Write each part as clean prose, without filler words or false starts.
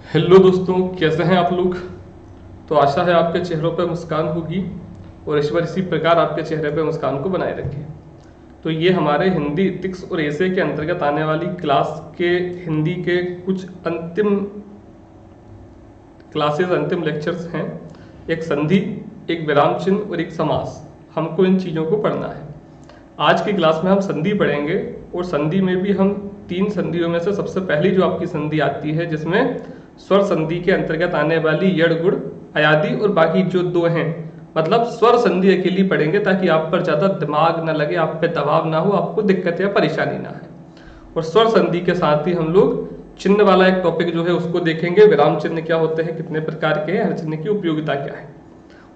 Hello दोस्तों, कैसे हैं आप लोग। तो आशा है आपके चेहरों पर मुस्कान होगी और ईश्वर इसी प्रकार आपके चेहरे पर मुस्कान को बनाए रखे। तो ये हमारे हिंदी इथिक्स और एसे के अंतर्गत आने वाली क्लास के हिंदी के कुछ अंतिम लेक्चर्स हैं। एक संधि, एक विराम चिन्ह और एक समास। हमको इन चीज़ों को पढ़ना है। आज की क्लास में हम संधि पढ़ेंगे और संधि में भी हम 3 संधियों में से सबसे पहली जो आपकी संधि आती है, जिसमें स्वर संधि के अंतर्गत आने वाली यड़ गुण अयादि और बाकी जो 2 हैं, मतलब स्वर संधि अकेली पढ़ेंगे ताकि आप पर ज़्यादा दिमाग ना लगे, आप पे दबाव ना हो, आपको दिक्कत या परेशानी ना है। और स्वर संधि के साथ ही हम लोग चिन्ह वाला एक टॉपिक जो है उसको देखेंगे। विराम चिन्ह क्या होते हैं, कितने प्रकार के हैं, हर चिन्ह की उपयोगिता क्या है।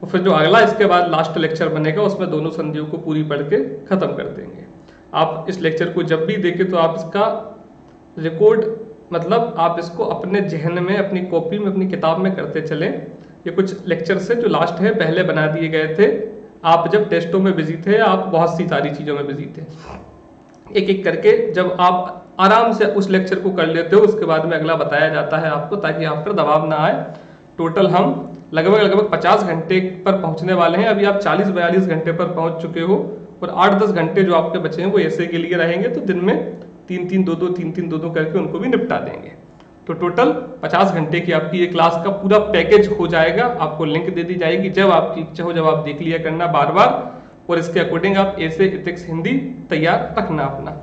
और फिर जो अगला इसके बाद लास्ट लेक्चर बनेगा उसमें दोनों संधियों को पूरी पढ़ के खत्म कर देंगे। आप इस लेक्चर को जब भी देखें तो आप इसका रिकॉर्ड, मतलब आप इसको अपने जहन में, अपनी कॉपी में, अपनी किताब में करते चलें। ये कुछ लेक्चर से जो लास्ट है पहले बना दिए गए थे। आप जब टेस्टों में बिजी थे, आप बहुत सी सारी चीज़ों में बिजी थे। एक एक करके जब आप आराम से उस लेक्चर को कर लेते हो, उसके बाद में अगला बताया जाता है आपको, ताकि आप पर दबाव ना आए। टोटल हम लगभग 50 घंटे पर पहुंचने वाले हैं। अभी आप 40-42 घंटे पर पहुंच चुके हो और 8-10 घंटे जो आपके बचे हैं वो ऐसे के लिए रहेंगे। तो दिन में 3-3, 2-2, 3-3, 2-2 करके उनको भी निपटा देंगे। तो टोटल 50 घंटे की आपकी ये क्लास का पूरा पैकेज हो जाएगा। आपको लिंक दे दी जाएगी, जब आपकी इच्छा हो जब आप देख लिया करना बार बार, और इसके अकॉर्डिंग आप ऐसे इथिक्स हिंदी तैयार रखना। अपना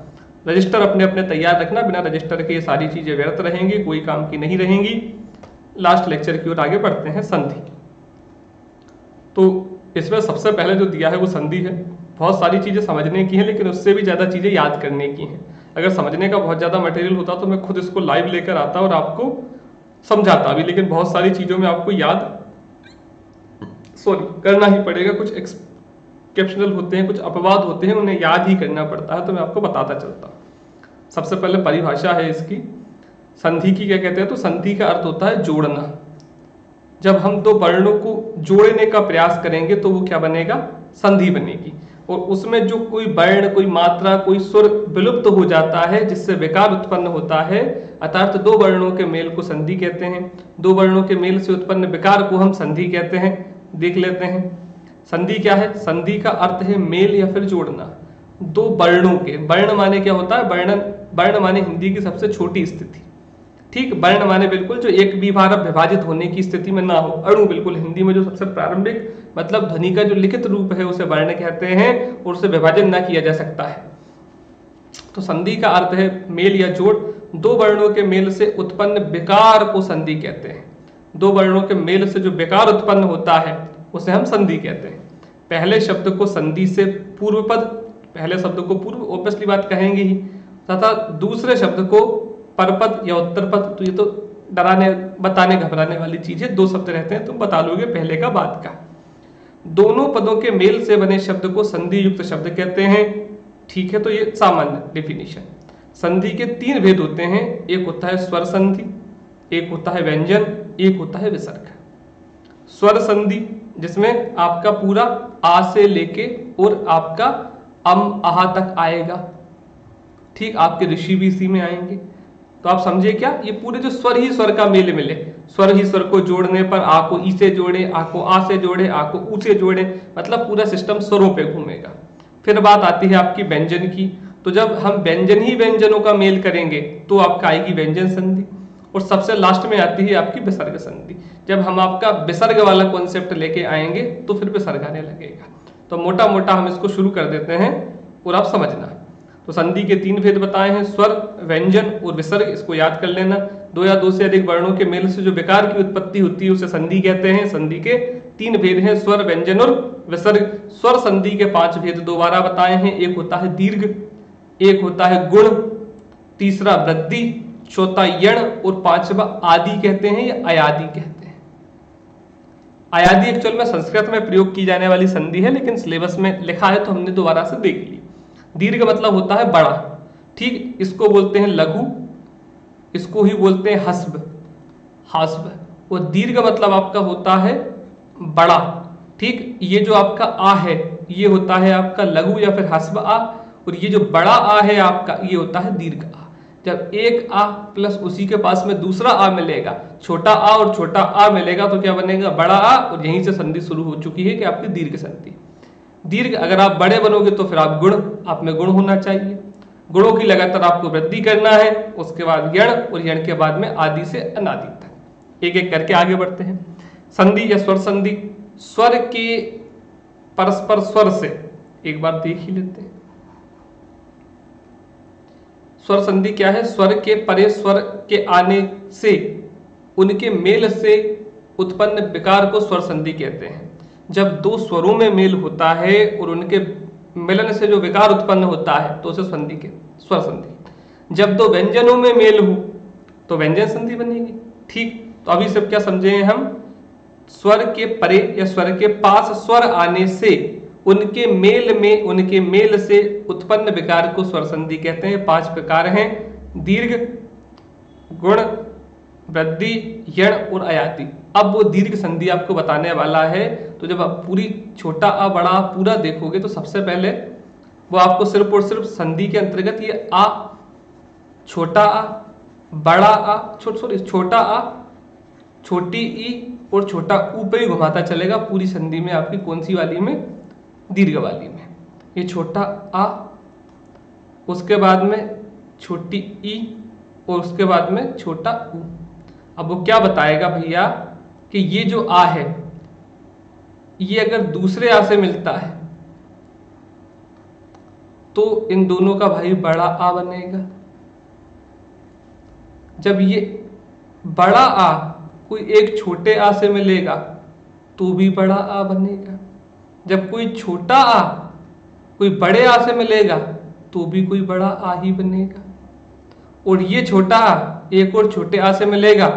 रजिस्टर अपने अपने तैयार रखना। बिना रजिस्टर के ये सारी चीज़ें व्यर्थ रहेंगी, कोई काम की नहीं रहेंगी। लास्ट लेक्चर की ओर आगे बढ़ते हैं। संधि, तो इसमें सबसे पहले जो दिया है वो संधि है। बहुत सारी चीज़ें समझने की हैं, लेकिन उससे भी ज़्यादा चीज़ें याद करने की हैं। अगर समझने का बहुत ज़्यादा मटेरियल होता तो मैं खुद इसको लाइव लेकर आता और आपको समझाता भी, लेकिन बहुत सारी चीज़ों में आपको करना ही पड़ेगा। कुछ एक्सेप्शनल होते हैं, कुछ अपवाद होते हैं, उन्हें याद ही करना पड़ता है। तो मैं आपको बताता चलता। सबसे पहले परिभाषा है इसकी। संधि की क्या कहते हैं, तो संधि का अर्थ होता है जोड़ना। जब हम 2 वर्णों को जोड़ने का प्रयास करेंगे तो वो क्या बनेगा, संधि बनेगी। और उसमें जो कोई वर्ण, कोई मात्रा, कोई स्वर विलुप्त हो जाता है, जिससे विकार उत्पन्न होता है, अर्थात 2 वर्णों के मेल को संधि कहते हैं। 2 वर्णों के मेल से उत्पन्न विकार को हम संधि कहते हैं। देख लेते हैं संधि क्या है। संधि का अर्थ है मेल या फिर जोड़ना 2 वर्णों के। वर्ण माने क्या होता है, वर्ण माने हिंदी की सबसे छोटी स्थिति। ठीक, वर्ण माने बिल्कुल जो एक भी बार विभाजित होने की स्थिति में ना हो। अणु, बिल्कुल हिंदी में जो सबसे प्रारंभिक, मतलब ध्वनि का जो लिखित रूप है उसे वर्ण कहते हैं और उसे विभाजन ना किया जा सकता है। तो संधि का अर्थ है मेल या जोड़। 2 वर्णों के मेल से उत्पन्न विकार को संधि कहते हैं। 2 वर्णों के मेल से जो विकार उत्पन्न होता है उसे हम संधि कहते हैं। पहले शब्द को संधि से पूर्व पद, पहले शब्द को पूर्व ऑब्वियसली बात कहेंगे ही, तथा दूसरे शब्द को परपद या उत्तर पद। तो ये तो डराने, बताने, घबराने वाली चीज है। 2 शब्द रहते हैं, तुम बता लोगे पहले का बाद का। दोनों पदों के मेल से बने शब्द को संधि युक्त शब्द कहते हैं। ठीक है, तो ये सामान्य डेफिनेशन। संधि के 3 भेद होते हैं। एक होता है स्वर संधि, एक होता है व्यंजन, एक होता है विसर्ग। स्वर संधि जिसमें आपका पूरा आ से लेके और आपका अम आहा तक आएगा। ठीक, आपके ऋषि भी इसी में आएंगे। तो आप समझे क्या, ये पूरे जो स्वर ही स्वर का मेल मिले, स्वर ही स्वर को जोड़ने पर आ को ई से जोड़े, आ को आ से जोड़े, आ को ऊ से जोड़े, मतलब पूरा सिस्टम स्वरों पे घूमेगा। फिर बात आती है आपकी व्यंजन की। तो जब हम व्यंजन ही व्यंजनों का मेल करेंगे तो आपका आएगी व्यंजन संधि। और सबसे लास्ट में आती है आपकी विसर्ग संधि। जब हम आपका विसर्ग वाला कॉन्सेप्ट लेके आएंगे तो फिर विसर्ग आने लगेगा। तो मोटा मोटा हम इसको शुरू कर देते हैं और आप समझना। तो संधि के 3 भेद बताए हैं, स्वर, व्यंजन और विसर्ग। इसको याद कर लेना। 2 या 2 से अधिक वर्णों के मेल से जो विकार की उत्पत्ति होती है उसे संधि कहते हैं। संधि के 3 भेद हैं, स्वर, व्यंजन और विसर्ग। स्वर संधि के 5 भेद दोबारा बताए हैं। एक होता है दीर्घ, एक होता है गुण, तीसरा वृद्धि, चौथा यण और 5वां आदि कहते हैं या अयादि कहते हैं। अयादि एक्चुअल में संस्कृत में प्रयोग की जाने वाली संधि है, लेकिन सिलेबस में लिखा है तो हमने दोबारा से देख ली। दीर्घ मतलब होता है बड़ा। ठीक, इसको बोलते हैं लघु, इसको ही बोलते हैं हस्व। और दीर्घ मतलब आपका होता है बड़ा। ठीक, ये जो आपका आ है ये होता है आपका लघु या फिर हस्व आ, और ये जो बड़ा आ है आपका ये होता है दीर्घ आ। जब एक आ प्लस उसी के पास में दूसरा आ मिलेगा, छोटा आ और छोटा आ मिलेगा, तो क्या बनेगा? बड़ा आ, और यहीं से संधि शुरू हो चुकी है कि आपकी दीर्घ संधि। दीर्घ अगर आप बड़े बनोगे तो फिर आप गुण, आप में गुण होना चाहिए, गुणों की लगातार आपको वृद्धि करना है, उसके बाद यण, और यण के बाद में आदि से अनादि तक। एक एक करके आगे बढ़ते हैं। संधि या स्वर संधि, स्वर के परस्पर स्वर से एक बार देख ही लेते हैं। स्वर संधि क्या है? स्वर के परे स्वर के आने से, उनके मेल से उत्पन्न विकार को स्वर संधि कहते हैं। जब दो स्वरों में मेल होता है और उनके मिलन से जो विकार उत्पन्न होता है तो उसे संधि के स्वर संधि। जब दो व्यंजनों में मेल हो तो व्यंजन संधि बनेगी। ठीक, तो अभी सब क्या समझे हैं हम? स्वर के परे या स्वर के पास स्वर आने से उनके मेल से उत्पन्न विकार को स्वर संधि कहते हैं। 5 प्रकार हैं: दीर्घ, गुण, वृद्धि, यण और अयाति। अब वो दीर्घ संधि आपको बताने वाला है। तो जब आप पूरी छोटा आ बड़ा आ पूरा देखोगे तो सबसे पहले वो आपको सिर्फ और सिर्फ संधि के अंतर्गत ये आ, छोटा आ, बड़ा आ, छोटा आ, छोटी ई और छोटा ऊ पे ही घुमाता चलेगा पूरी संधि में। आपकी कौन सी वाली में? दीर्घ वाली में। ये छोटा आ, उसके बाद में छोटी ई और उसके बाद में छोटा ऊ। अब वो क्या बताएगा भैया कि ये जो आ है ये अगर दूसरे आ से मिलता है तो इन दोनों का भाई बड़ा आ बनेगा। जब ये बड़ा आ कोई एक छोटे आ से मिलेगा तो भी बड़ा आ बनेगा। जब कोई छोटा आ कोई बड़े आ से मिलेगा तो भी कोई बड़ा आ ही बनेगा। और ये छोटा आ एक और छोटे आ से मिलेगा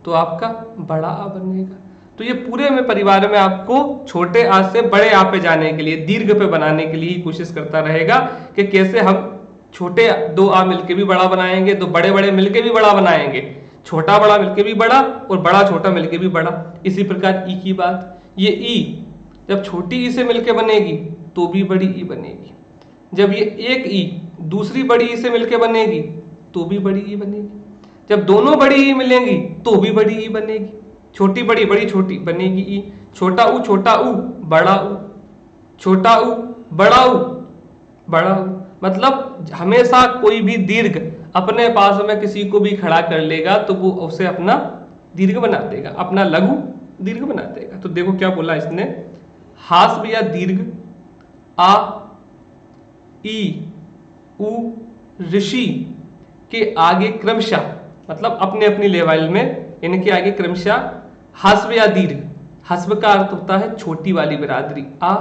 तो आपका बड़ा आ बनेगा। तो ये पूरे में परिवार में आपको छोटे आ से बड़े आ पे जाने के लिए, दीर्घ पे बनाने के लिए ही कोशिश करता रहेगा कि कैसे हम छोटे दो आ मिलके भी बड़ा बनाएंगे, तो बड़े बड़े मिलके भी बड़ा बनाएंगे, छोटा बड़ा मिलके भी बड़ा और बड़ा छोटा मिलके भी बड़ा। इसी प्रकार ई की बात, ये ई जब छोटी ई से मिलके बनेगी तो भी बड़ी ई बनेगी। जब ये एक ई दूसरी बड़ी ई से मिलके बनेगी तो भी बड़ी ई बनेगी। जब दोनों बड़ी ई मिलेंगी तो भी बड़ी ई बनेगी। छोटी बड़ी बड़ी छोटी बनेगी ई। छोटा ऊ बड़ा ऊ, छोटा ऊ बड़ा ऊ बड़ा ऊ। मतलब हमेशा कोई भी दीर्घ अपने पास में किसी को भी खड़ा कर लेगा तो वो उसे अपना दीर्घ बना देगा, अपना लघु दीर्घ बना देगा। तो देखो क्या बोला इसने, हास या दीर्घ आ, ई, उ, ऋषि के आगे क्रमशः, मतलब अपने अपनी लेवल में इनके आगे क्रमशः हस्व या दीर्घ। हस्व का अर्थ होता है छोटी वाली बिरादरी आ,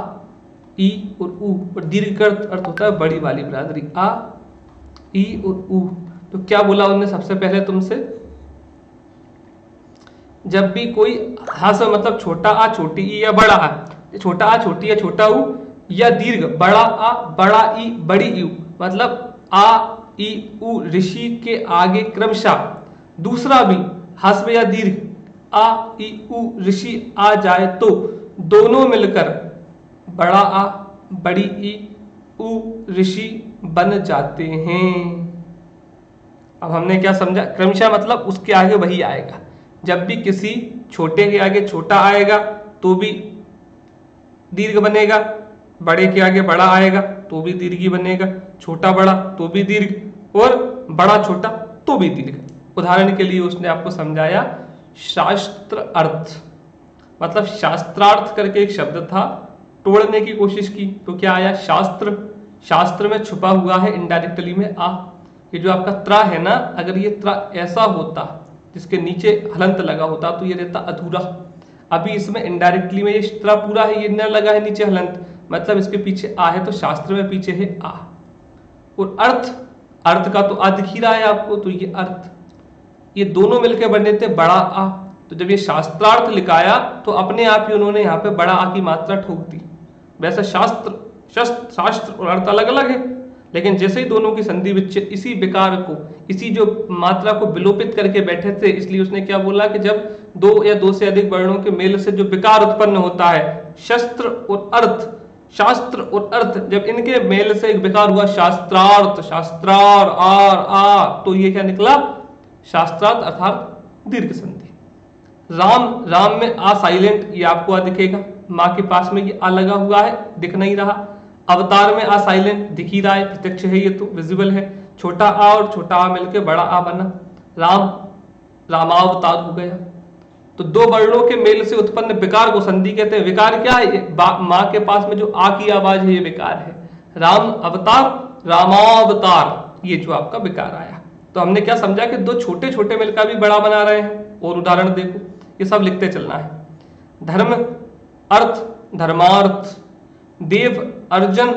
ई और उ, और दीर्घ का अर्थ होता है बड़ी वाली बिरादरी आ, ई और उ। तो क्या बोला उन्होंने सबसे पहले तुमसे, जब भी कोई हस्व मतलब छोटा आ छोटी ई या बड़ा आ, छोटा आ छोटी या छोटा ऊ, या दीर्घ बड़ा आ बड़ा ई बड़ी ई, मतलब आ ई उ ऋषि के आगे क्रमशः दूसरा भी हस्व या दीर्घ आ ई उ ऋषि आ जाए तो दोनों मिलकर बड़ा आ बड़ी ई उ ऋषि बन जाते हैं। अब हमने क्या समझा, क्रमशः मतलब उसके आगे वही आएगा। जब भी किसी छोटे के आगे छोटा आएगा तो भी दीर्घ बनेगा, बड़े के आगे बड़ा आएगा तो भी दीर्घ ही बनेगा, छोटा बड़ा तो भी दीर्घ, और बड़ा छोटा तो भी दीर्घ। उदाहरण के लिए उसने आपको समझाया शास्त्र अर्थ, मतलब शास्त्रार्थ करके एक शब्द था, तोड़ने की कोशिश की तो क्या आया शास्त्र। शास्त्र में छुपा हुआ है इनडायरेक्टली में आ। ये जो आपका त्रा है ना, अगर ये त्रा ऐसा होता जिसके नीचे हलंत लगा होता तो ये रहता अधूरा। अभी इसमें इनडायरेक्टली में ये त्रा पूरा है, ये न लगा है नीचे हलंत, मतलब इसके पीछे आ है, तो शास्त्र में पीछे है आ। और अर्थ, अर्थ का तो आ दिख ही रहा है आपको, तो ये अर्थ, ये दोनों मिलकर बने थे बड़ा आ। तो जब ये शास्त्रार्थ लिखाया तो अपने आप ही उन्होंने यहाँ पे बड़ा आ की मात्रा ठोक दी। वैसे शास्त्र और अर्थ अलग अलग है, लेकिन जैसे ही दोनों की संधि विच्छेद इसी विकार को, इसी जो मात्रा को विलोपित करके बैठे थे, इसलिए उसने क्या बोला कि जब दो या दो से अधिक वर्णों के मेल से जो विकार उत्पन्न होता है, शस्त्र और अर्थ, शास्त्र और अर्थ जब इनके मेल से एक विकार हुआ, शास्त्रार्थ, शास्त्रार आर आ, तो ये क्या निकला, शास्त्रार्थ अर्थात दीर्घ संधि। राम, राम में आ साइलेंट, ये आपको आ दिखेगा, माँ के पास में ये आ लगा हुआ है, दिख नहीं रहा। अवतार में आ साइलेंट, दिख ही रहा है, प्रत्यक्ष है, ये तो विजिबल है। छोटा आ और छोटा आ मिलकर बड़ा आ बना, राम, रामावतार हो गया। तो दो वर्णों के मेल से उत्पन्न विकार को संधि कहते हैं। विकार क्या है, माँ के पास में जो आ की आवाज है ये विकार है। राम अवतार, रामावतार, ये जो आपका विकार आया। तो हमने क्या समझा कि दो छोटे छोटे मिल का भी बड़ा बना रहे हैं। और उदाहरण देखो, ये सब लिखते चलना है। धर्म अर्थ, धर्मार्थ। देव अर्जन,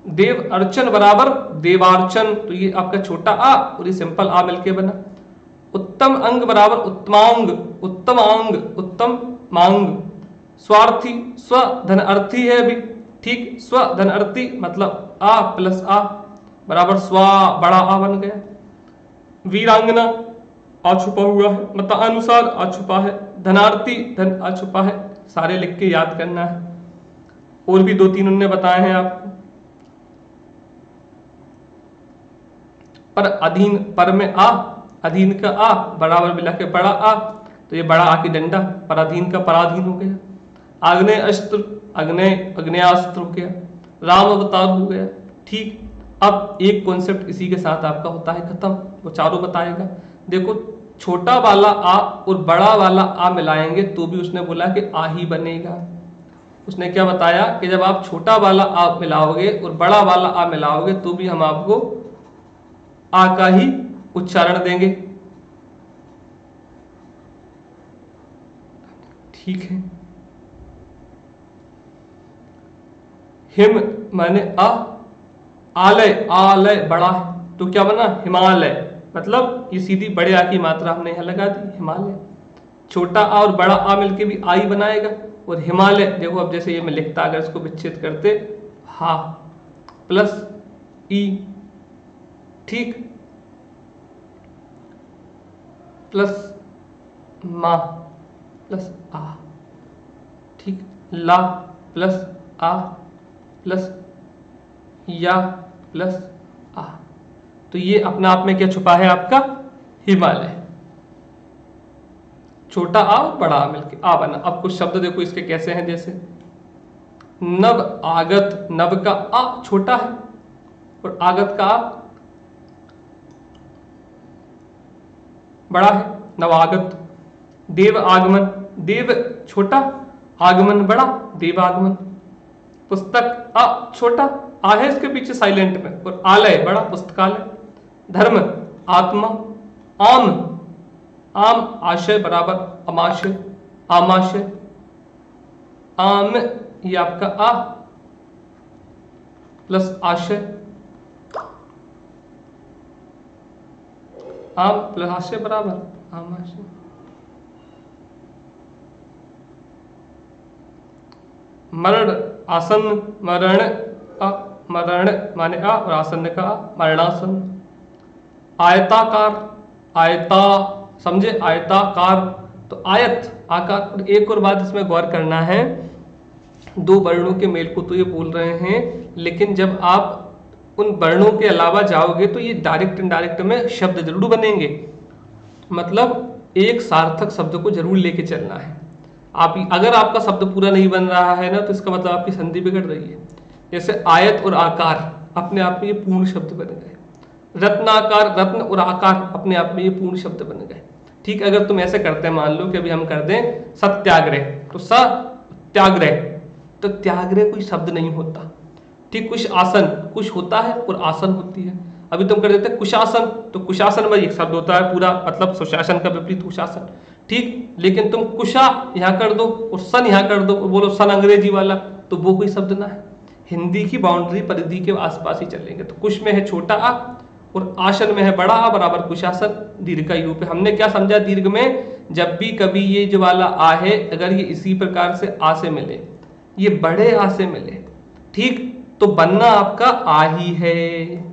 देव अर्चन बराबर देवार्चन, तो ये आपका छोटा आ और ये सिंपल आ मिलके बना। उत्तम अंग बराबर उत्तमांग, उत्तमांग, उत्तम मांग। स्वार्थी, स्व धन अर्थी है अभी, ठीक, स्व धन अर्थी मतलब आ प्लस आ बराबर स्वा, बड़ा आ बन गया। वीरांगना, आ छुपा हुआ है, मतलब अनुसार आ छुपा है। धनार्थी, धन आ छुपा है। सारे लिख के याद करना है। और भी दो तीन उन्होंने बताए हैं आपको। पर अधीन, पर में आ, अधीन का आ बराबर मिला के बड़ा आ, तो ये बड़ा आ की डंडा, पराधीन का पराधीन हो गया। आग्नेय अस्त्र, अग्नेय, अग्नेयास्त्र हो गया। राम अवतार हो गया, ठीक। अब एक कॉन्सेप्ट इसी के साथ आपका होता है खत्म, वो चारों बताएगा। देखो, छोटा वाला आ और बड़ा वाला आ मिलाएंगे तो भी उसने बोला कि आ ही बनेगा। उसने क्या बताया कि जब आप छोटा वाला आ मिलाओगे और बड़ा वाला आ मिलाओगे तो भी हम आपको आ का ही उच्चारण देंगे, ठीक है। हिम माने आ, आलय, आलय बड़ा है तो क्या बना, हिमालय, मतलब ये सीधी बड़े आ की मात्रा हमने यहां लगा दी, हिमालय। छोटा आ और बड़ा आ मिलके भी आ ही बनाएगा। और हिमालय देखो, अब जैसे ये मैं लिखता, अगर इसको विच्छेद करते, हा प्लस ई, ठीक, प्लस मा प्लस आ, ठीक, ला प्लस आ प्लस या प्लस आ, तो ये अपना आप में क्या छुपा है आपका, हिमालय। छोटा आ और बड़ा आ मिलके आ बना। अब कुछ शब्द देखो इसके कैसे हैं, जैसे नव आगत, नव का आ छोटा है और आगत का आ बड़ा है, नवागत। देव आगमन, देव छोटा, आगमन बड़ा, देवागमन। पुस्तक आ छोटा, आ है इसके पीछे साइलेंट में, और आलय बड़ा, पुस्तकालय। धर्म आत्मा, आम, आम आशय बराबर अमाशय, आमाशय। आम ये आपका आ प्लस आशय, आम प्लस आशय बराबर आमाशय। मरण आसन, मरण आ, मरण माने आ और आसन का आ, मरणासन। आयताकार, आयता समझे, आयताकार, तो आयत आकार। एक और बात इसमें गौर करना है, दो वर्णों के मेल को तो ये बोल रहे हैं, लेकिन जब आप उन वर्णों के अलावा जाओगे तो ये डायरेक्ट इनडायरेक्ट में शब्द जरूर बनेंगे। मतलब एक सार्थक शब्द को जरूर लेके चलना है। आप अगर आपका शब्द पूरा नहीं बन रहा है ना, तो इसका मतलब आपकी संधि बिगड़ रही है। जैसे आयत और आकार अपने आप में ये पूर्ण शब्द बन गए। रत्नाकार, रत्न और आकार अपने आप में ये पूर्ण शब्द बन गए, ठीक। अगर तुम ऐसे करते हैं, मान लो कि अभी हम कर दें सत्याग्रह, तो सत्याग्रह, तो त्याग्रह कोई शब्द नहीं होता, ठीक। कुछ आसन, कुछ होता है और आसन होती है। अभी तुम कर देते हैं कुशासन, तो कुशासन में एक शब्द होता है पूरा, मतलब सुशासन का विपरीत कुशासन, ठीक। लेकिन तुम कुशा यहां कर दो और सन यहां कर दो और बोलो सन अंग्रेजी वाला, तो वो कोई शब्द ना है। हिंदी की बाउंड्री परिधि के आसपास ही चलेंगे। तो कुश में है छोटा आ और आसन में है बड़ा आ बराबर कुशासन, दीर्घ का यूप है। हमने क्या समझा, दीर्घ में जब भी कभी ये जो वाला आ है, अगर ये इसी प्रकार से आ से मिले, ये बड़े आ से मिले, ठीक, तो बनना आपका आ ही है।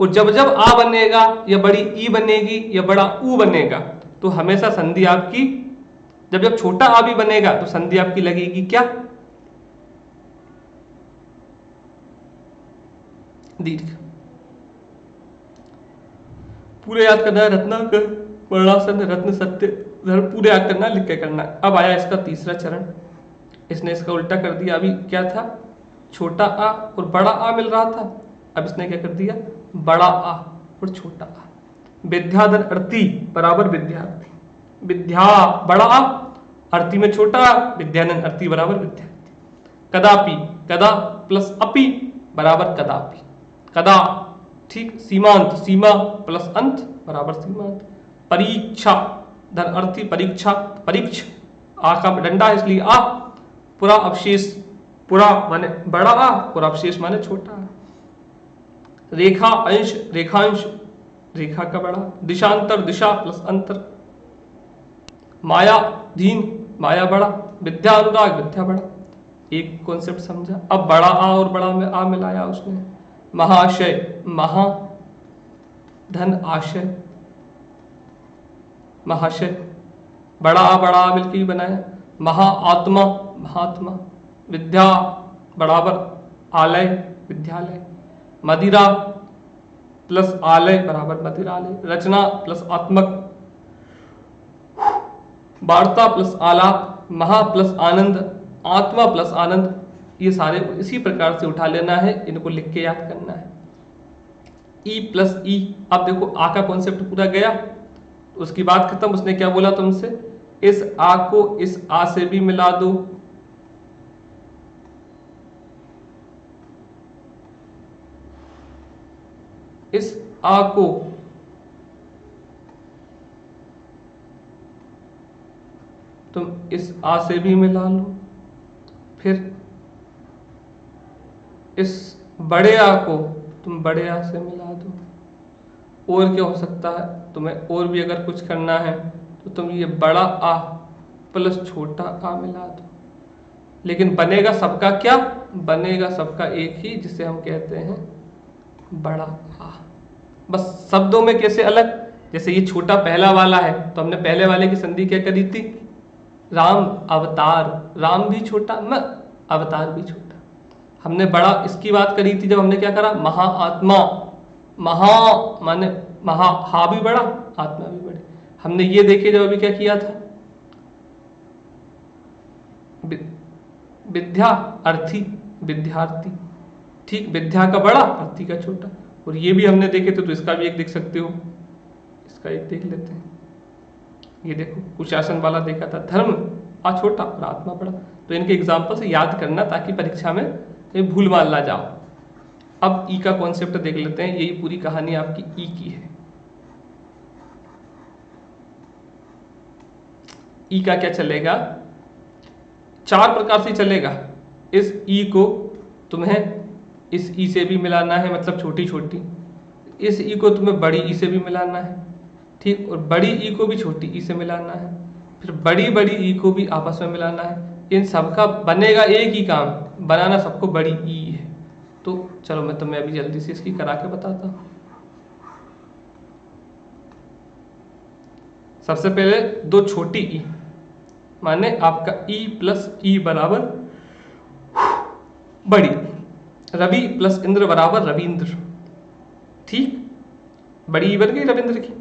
और जब जब आ बनेगा या बड़ी ई बनेगी या बड़ा ऊ बनेगा, तो हमेशा संधि आपकी, जब जब छोटा आ भी बनेगा तो संधि आपकी लगेगी क्या, दीर्घ। पूरे याद करना है, रत्नाकर, वर्णासन, रत्न, सत्य, धर्म, पूरे याद करना, लिख के करना है। अब आया इसका तीसरा चरण, इसने इसका उल्टा कर दिया। अभी क्या था, छोटा आ और बड़ा आ मिल रहा था, अब इसने क्या कर दिया, बड़ा आ और छोटा आ। विद्याधन अर्थी बराबर विद्यार्थी, विद्या बड़ा आ, अर्थी में छोटा आ, विद्याधन अर्थी बराबर विद्यार्थी। कदापि, कदा प्लस अपि बराबर कदापि, कदा, ठीक। सीमांत, सीमा प्लस अंत बराबर सीमांत। परीक्षा धन अर्थी परीक्षा, परीक्ष, आ का डंडा है इसलिए आ। पूरा अवशेष, पूरा माने बड़ा आ, पूरा अवशेष माने छोटा आ। रेखा अंश, रेखांश, रेखा का बड़ा। दिशांतर, दिशा प्लस अंतर। माया धीन, माया बड़ा। विद्या अनुराग, विद्या बड़ा। एक कॉन्सेप्ट समझा। अब बड़ा आ और बड़ा में आ मिलाया उसने। महाशय, महा धन आशय, महाशय, बड़ा आ मिलकर ही बनाया। महा आत्मा, महात्मा। विद्या बराबर आलय, विद्यालय। मदिरा प्लस आलय बराबर मदिरालय। रचना प्लस आत्मक। वार्ता प्लस आलाप। महा प्लस आनंद, आत्मा प्लस आनंद। ये सारे इसी प्रकार से उठा लेना है, इनको लिख के याद करना है। ई प्लस ई, अब देखो आ का कॉन्सेप्ट पूरा गया, उसकी बात खत्म। उसने क्या बोला तुमसे, इस आ को इस आ से भी मिला दो, इस आ को तुम इस आ से भी मिला लो, फिर इस बड़े आ को तुम बड़े आ से मिला दो। और क्या हो सकता है, तुम्हें और भी अगर कुछ करना है तो तुम ये बड़ा आ प्लस छोटा आ मिला दो। लेकिन बनेगा सबका क्या, बनेगा सबका एक ही, जिसे हम कहते हैं बड़ा आ। बस शब्दों में कैसे अलग, जैसे ये छोटा पहला वाला है तो हमने पहले वाले की संधि क्या करी थी, राम अवतार, राम भी छोटा, म अवतार भी छोटा। हमने बड़ा इसकी बात करी थी जब हमने क्या करा, महाआत्मा, महा माने महा, हा भी बड़ा, आत्मा भी बड़ी। हमने ये देखे जब अभी क्या किया था, विद्या अर्थी, विद्यार्थी, ठीक। विद्या का बड़ा, अर्थी का छोटा। और ये भी हमने देखे थे, तो इसका भी एक देख सकते हो, इसका एक देख लेते हैं। ये देखो कुशासन वाला देखा था, धर्म आ छोटा और आत्मा बड़ा। तो इनके एग्जाम्पल से याद करना ताकि परीक्षा में कहीं भूल मान ना जाओ। अब ई का कॉन्सेप्ट देख लेते हैं, यही पूरी कहानी आपकी ई की है। ई का क्या चलेगा, चार प्रकार से चलेगा। इस ई को तुम्हें इस ई से भी मिलाना है, मतलब छोटी छोटी। इस ई को तुम्हें बड़ी ई से भी मिलाना है, ठीक। और बड़ी ई को भी छोटी ई से मिलाना है, फिर बड़ी बड़ी ई को भी आपस में मिलाना है। इन सबका बनेगा एक ही काम, बनाना सबको बड़ी ई है। तो चलो मैं तुम्हें अभी जल्दी से इसकी करा के बताता हूं। सबसे पहले दो छोटी ई, माने आपका ई प्लस ई बराबर बड़ी। रवि प्लस इंद्र बराबर रविंद्र, ठीक। बड़ी ई बन गई रविंद्र की।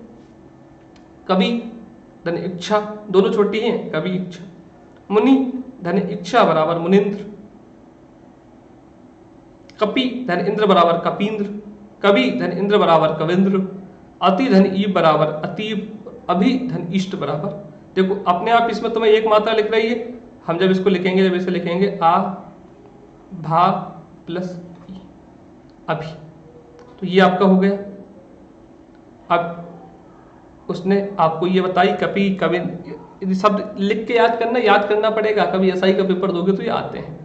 कवि धन इच्छा, दोनों छोटी हैं, कवि इच्छा। मुनि धन इच्छा बराबर मुनिंद्र। कपि धन इंद्र बराबर कपींद्र। कवि धन इंद्र बराबर कविंद्र। अति धन ई बराबर अति। अभि धन इष्ट बराबर। देखो अपने आप इसमें तुम्हें एक मात्रा लिख रही है, हम जब इसको लिखेंगे, जब इसे लिखेंगे आ भा प्लस ई, अभी, तो ये आपका हो गया। अब उसने आपको ये बताई कपि, कवि, शब्द लिख के याद करना पड़ेगा। कभी एसआई का पेपर दोगे तो ये आते हैं,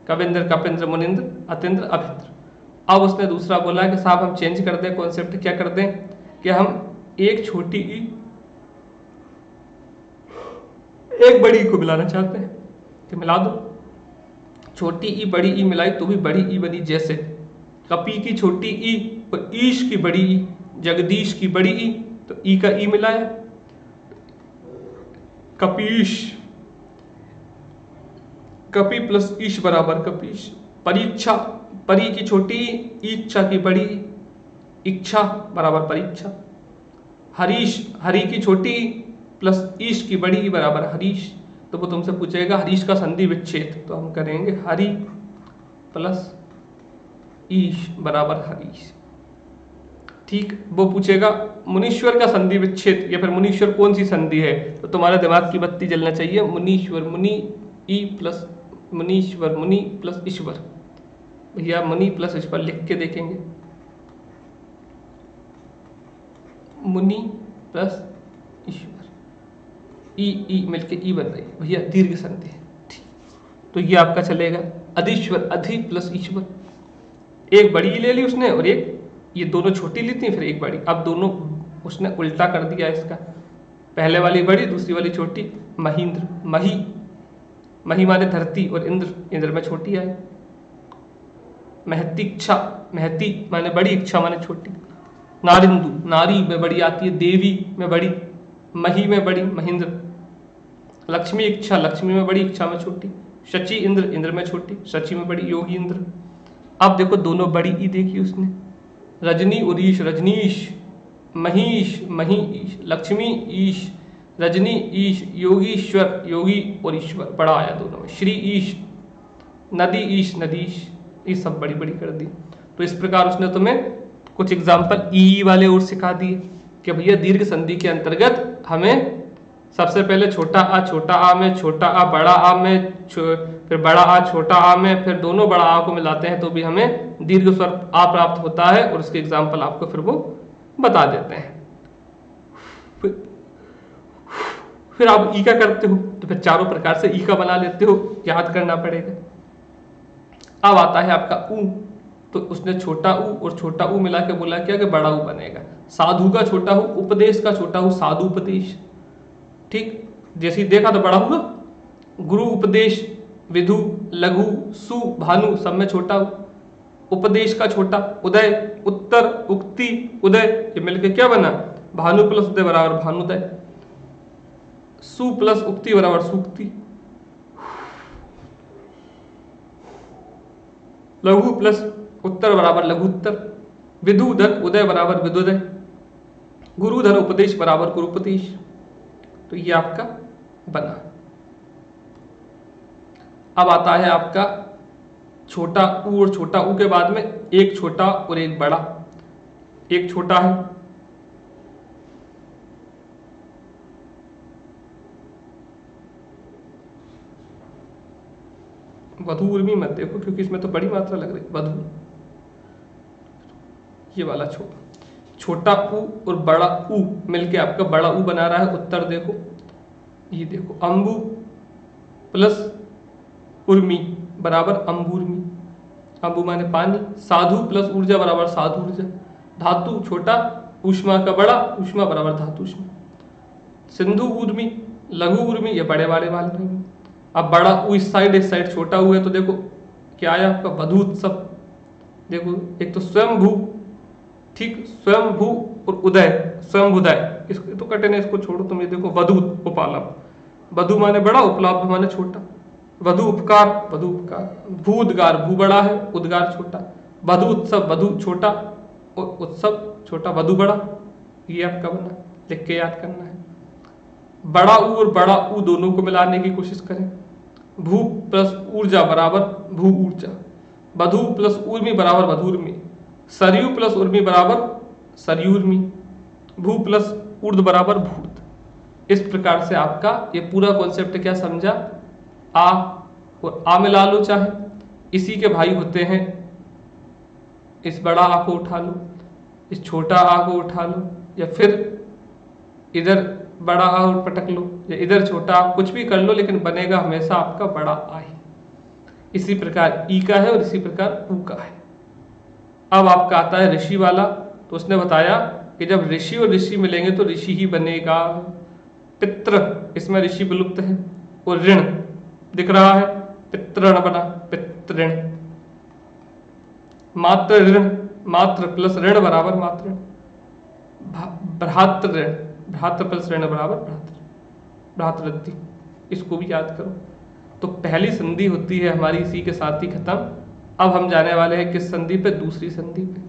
कविंद्र, कपिंद्र, मुनिंद्र, अतिंद्र, अभिंद्र। अब उसने दूसरा बोला कि साहब हम चेंज कर दें कॉन्सेप्ट, क्या कर दें कि हम एक छोटी ई एक बड़ी ई को मिलाना चाहते हैं, कि मिला दो। छोटी ई बड़ी ई मिलाई तो भी बड़ी ई बनी, जैसे कपि की छोटी ई और ईश की बड़ी ई, जगदीश की बड़ी ई, तो ई का ई मिलाया, कपीश। कपि प्लस ईश बराबर कपीश। परीक्षा परी की छोटी, इच्छा की बड़ी, इच्छा बराबर परीक्षा। हरीश, हरी की छोटी प्लस ईश की बड़ी बराबर हरीश। तो वो तुमसे पूछेगा हरीश का संधि विच्छेद, तो हम करेंगे हरी प्लस ईश बराबर हरीश। ठीक, वो पूछेगा मुनीश्वर का संधि विच्छेद या फिर मुनीश्वर कौन सी संधि है, तो तुम्हारे दिमाग की बत्ती जलना चाहिए। मुनीश्वर, मुनि ई प्लस मुनीश्वर, मुनि प्लस ईश्वर। भैया मुनि प्लस ईश्वर लिख के देखेंगे, मुनि प्लस ईश्वर, ई मिलके ई बन रही है भैया, दीर्घ संधि है। ठीक, तो ये आपका चलेगा अधीश्वर, अधि प्लस ईश्वर। एक बड़ी ले ली उसने और एक ये दोनों छोटी ली थी, फिर एक बड़ी। अब दोनों उसने उल्टा कर दिया इसका, पहले वाली बड़ी दूसरी वाली छोटी। महींद्र, मही, मही माने धरती और इंद्र, इंद्र में छोटी आई। महती इच्छा, महती माने बड़ी, इच्छा माने छोटी। नारिंदु, नारी में बड़ी आती है, देवी में बड़ी, मही में बड़ी महेंद्र। लक्ष्मी इच्छा, लक्ष्मी में बड़ी, इच्छा में छोटी। शची इंद्र, इंद्र में छोटी, शची में बड़ी, योगी इंद्र। अब देखो दोनों बड़ी ई देखी उसने, रजनी और ईश, रजनीश, महीश, महीश, लक्ष्मी ईश, रजनी ईश, योगीश्वर, योगी और ईश्वर, बड़ा आया दोनों में। श्री ईश, नदी ईश, नदीश, ये सब बड़ी बड़ी कर दी। तो इस प्रकार उसने तुम्हें कुछ एग्जाम्पल ई वाले और सिखा दिए कि भैया दीर्घ संधि के अंतर्गत हमें सबसे पहले छोटा आ में, छोटा आ बड़ा आ में, फिर बड़ा आ छोटा आ में, फिर दोनों बड़ा आ को मिलाते हैं तो भी हमें दीर्घ स्वर आ प्राप्त होता है, और उसके एग्जाम्पल आपको फिर वो बता देते हैं। फिर आप ई का करते हो तो फिर चारों प्रकार से ई का बना लेते हो, याद करना पड़ेगा। अब आता है आपका ऊ, तो उसने छोटा ऊ और छोटा ऊ मिला के बोला क्या कि बड़ा ऊ बनेगा। साधु का छोटा हूँ, उपदेश का छोटा हूँ, साधु उपदेश। ठीक, जैसे देखा तो बड़ा हुआ। गुरु उपदेश, विधु, लघु, सु, भानु सब में छोटा हूँ। उपदेश का छोटा, उदय, उत्तर, उक्ति, उदय, ये मिलके क्या बना, भानु प्लस उदय बराबर भानुदय। सु प्लस उक्ति बराबर सूक्ति। लघु प्लस उत्तर बराबर लघुत्तर। विधु धन उदय बराबर विदुदय। गुरु धन उपदेश बराबर गुरुपदेश। तो ये आपका बना। अब आता है आपका छोटा ऊ, और छोटा ऊ के बाद में एक छोटा और एक बड़ा। एक छोटा है वधु उर्मी मत देखो क्योंकि इसमें तो बड़ी मात्रा लग रही। वधु, ये वाला छोटा ऊ और बड़ा ऊ मिलके आपका बड़ा ऊ बना रहा है। उत्तर देखो, ये देखो, अंबु प्लस उर्मी बराबर अंबुर्मी। अंबु माने पानी। साधु प्लस ऊर्जा बराबर साधु ऊर्जा। धातु छोटा, ऊष्मा का बड़ा, ऊष्मा बराबर धातु ऊष्मा। सिंधु ऊर्मी, लघु ऊर्मी, ये बड़े वाले वाले। अब बड़ा ऊ इस साइड छोटा ऊ है, तो देखो क्या आया आपका वधु उत्सव। देखो एक तो स्वयंभू, ठीक, स्वयंभू और उदय, स्वयंभुदय, इसको तो कटे नहीं, इसको छोड़ो तुम। ये देखो वधु उपालभ, वधु माने बड़ा, उपलब्ध माने छोटा। वधु उपकार, वधु उपकार। भू उद्गार, भू बड़ा है, उद्गार छोटा। वधु उत्सव, वधु छोटा और उत्सव छोटा, वधु बड़ा। ये आपका बना, लिख के याद करना है। बड़ा ऊ और बड़ा ऊ दोनों को मिलाने की कोशिश करें। भू प्लस ऊर्जा बराबर भू ऊर्जा। वधु प्लस उर्मी बराबर वधुर्मी। सरयू प्लस उर्मी बराबर सरयूर्मी। भू प्लस ऊर्ध बराबर भूर्ध। इस प्रकार से आपका ये पूरा कॉन्सेप्ट क्या समझा, आ और आ मिला लो, चाहे इसी के भाई होते हैं। इस बड़ा आ को उठा लो, इस छोटा आ को उठा लो, या फिर इधर बड़ा आ और पटक लो, या इधर छोटा आ, कुछ भी कर लो, लेकिन बनेगा हमेशा आपका बड़ा आ ही। इसी प्रकार ई का है और इसी प्रकार ऊ का है। अब आपका आता है ऋषि वाला, तो उसने बताया कि जब ऋषि और ऋषि मिलेंगे तो ऋषि ही बनेगा। पितृ, इसमें ऋषि विलुप्त है, और ऋण दिख रहा है, पितृण बना, पितृण। मात्र ऋण, मात्र प्लस ऋण बराबर मात्र। भ्रातृ ऋण, भ्रातृ प्लस ऋण बराबर भ्रातृ, भ्रातृवृत्ति। इसको भी याद करो। तो पहली संधि होती है हमारी इसी के साथ ही खत्म, अब हम जाने वाले हैं किस संधि पे? दूसरी संधि पे।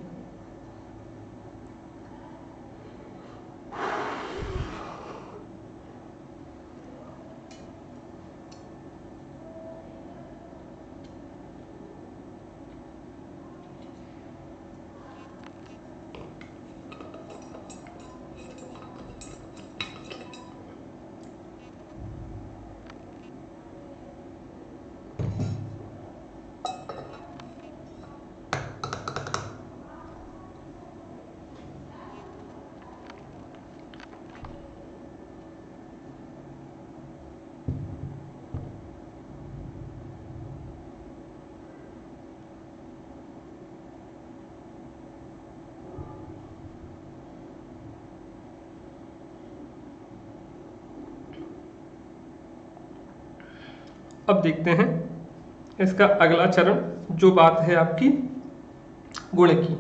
अब देखते हैं इसका अगला चरण, जो बात है आपकी गुण की।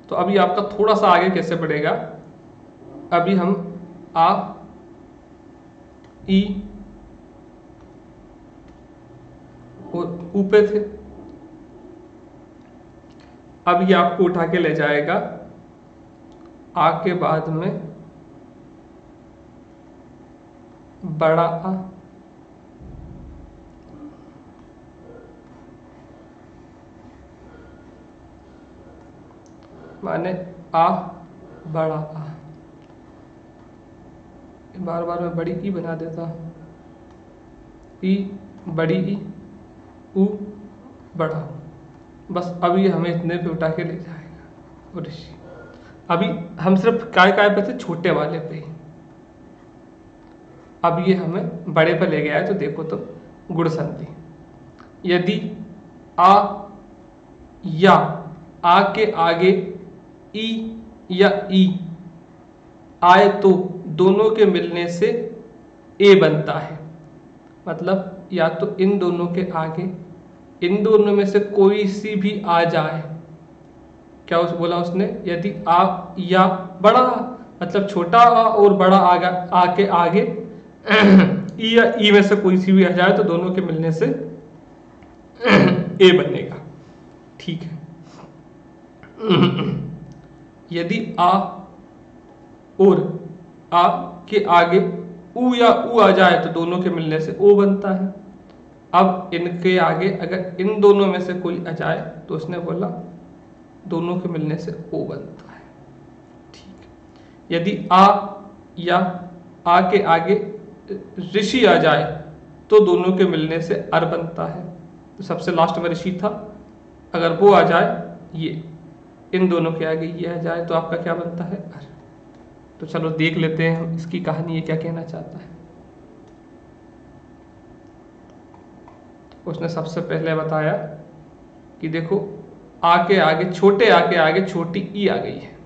तो अभी आपका थोड़ा सा आगे कैसे बढ़ेगा? अभी हम आ, ई और ऊ पे थे। अब ये आपको उठा के ले जाएगा आ के बाद में बड़ा आ, माने आ बड़ा आ। बार बार मैं बड़ी ई बना देता हूँ। ई बड़ी ई, ऊ बड़ा। बस अभी हमें इतने पे उठा के ले जाएगा। और अभी हम सिर्फ काय काय पे थे? छोटे वाले पे ही। अब ये हमें बड़े पे ले गया है। तो देखो तो गुण संधि, यदि आ या आ के आगे ई या ई आए तो दोनों के मिलने से ए बनता है। मतलब या तो इन दोनों के आगे इन दोनों में से कोई सी भी आ जाए। क्या बोला उसने? यदि आ या बड़ा, मतलब छोटा आ और बड़ा आ के आगे ई या ई में से कोई सी भी आ जाए तो दोनों के मिलने से ए बनेगा। ठीक है। यदि आ और आ के आगे ऊ या ऊ आ जाए तो दोनों के मिलने से ओ बनता है। अब इनके आगे अगर इन दोनों में से कोई आ जाए तो उसने बोला दोनों के मिलने से ओ बनता है। ठीक है। यदि आ या आ के आगे ऋषि आ जाए तो दोनों के मिलने से अर बनता है। तो सबसे लास्ट में ऋषि था, अगर वो आ जाए, ये इन दोनों के आगे ये आ जाए तो आपका क्या बनता है? अर। तो चलो देख लेते हैं हम इसकी कहानी, ये क्या कहना चाहता है। उसने सबसे पहले बताया कि देखो आ के आगे, छोटे आ के आगे छोटी ई आ गई है।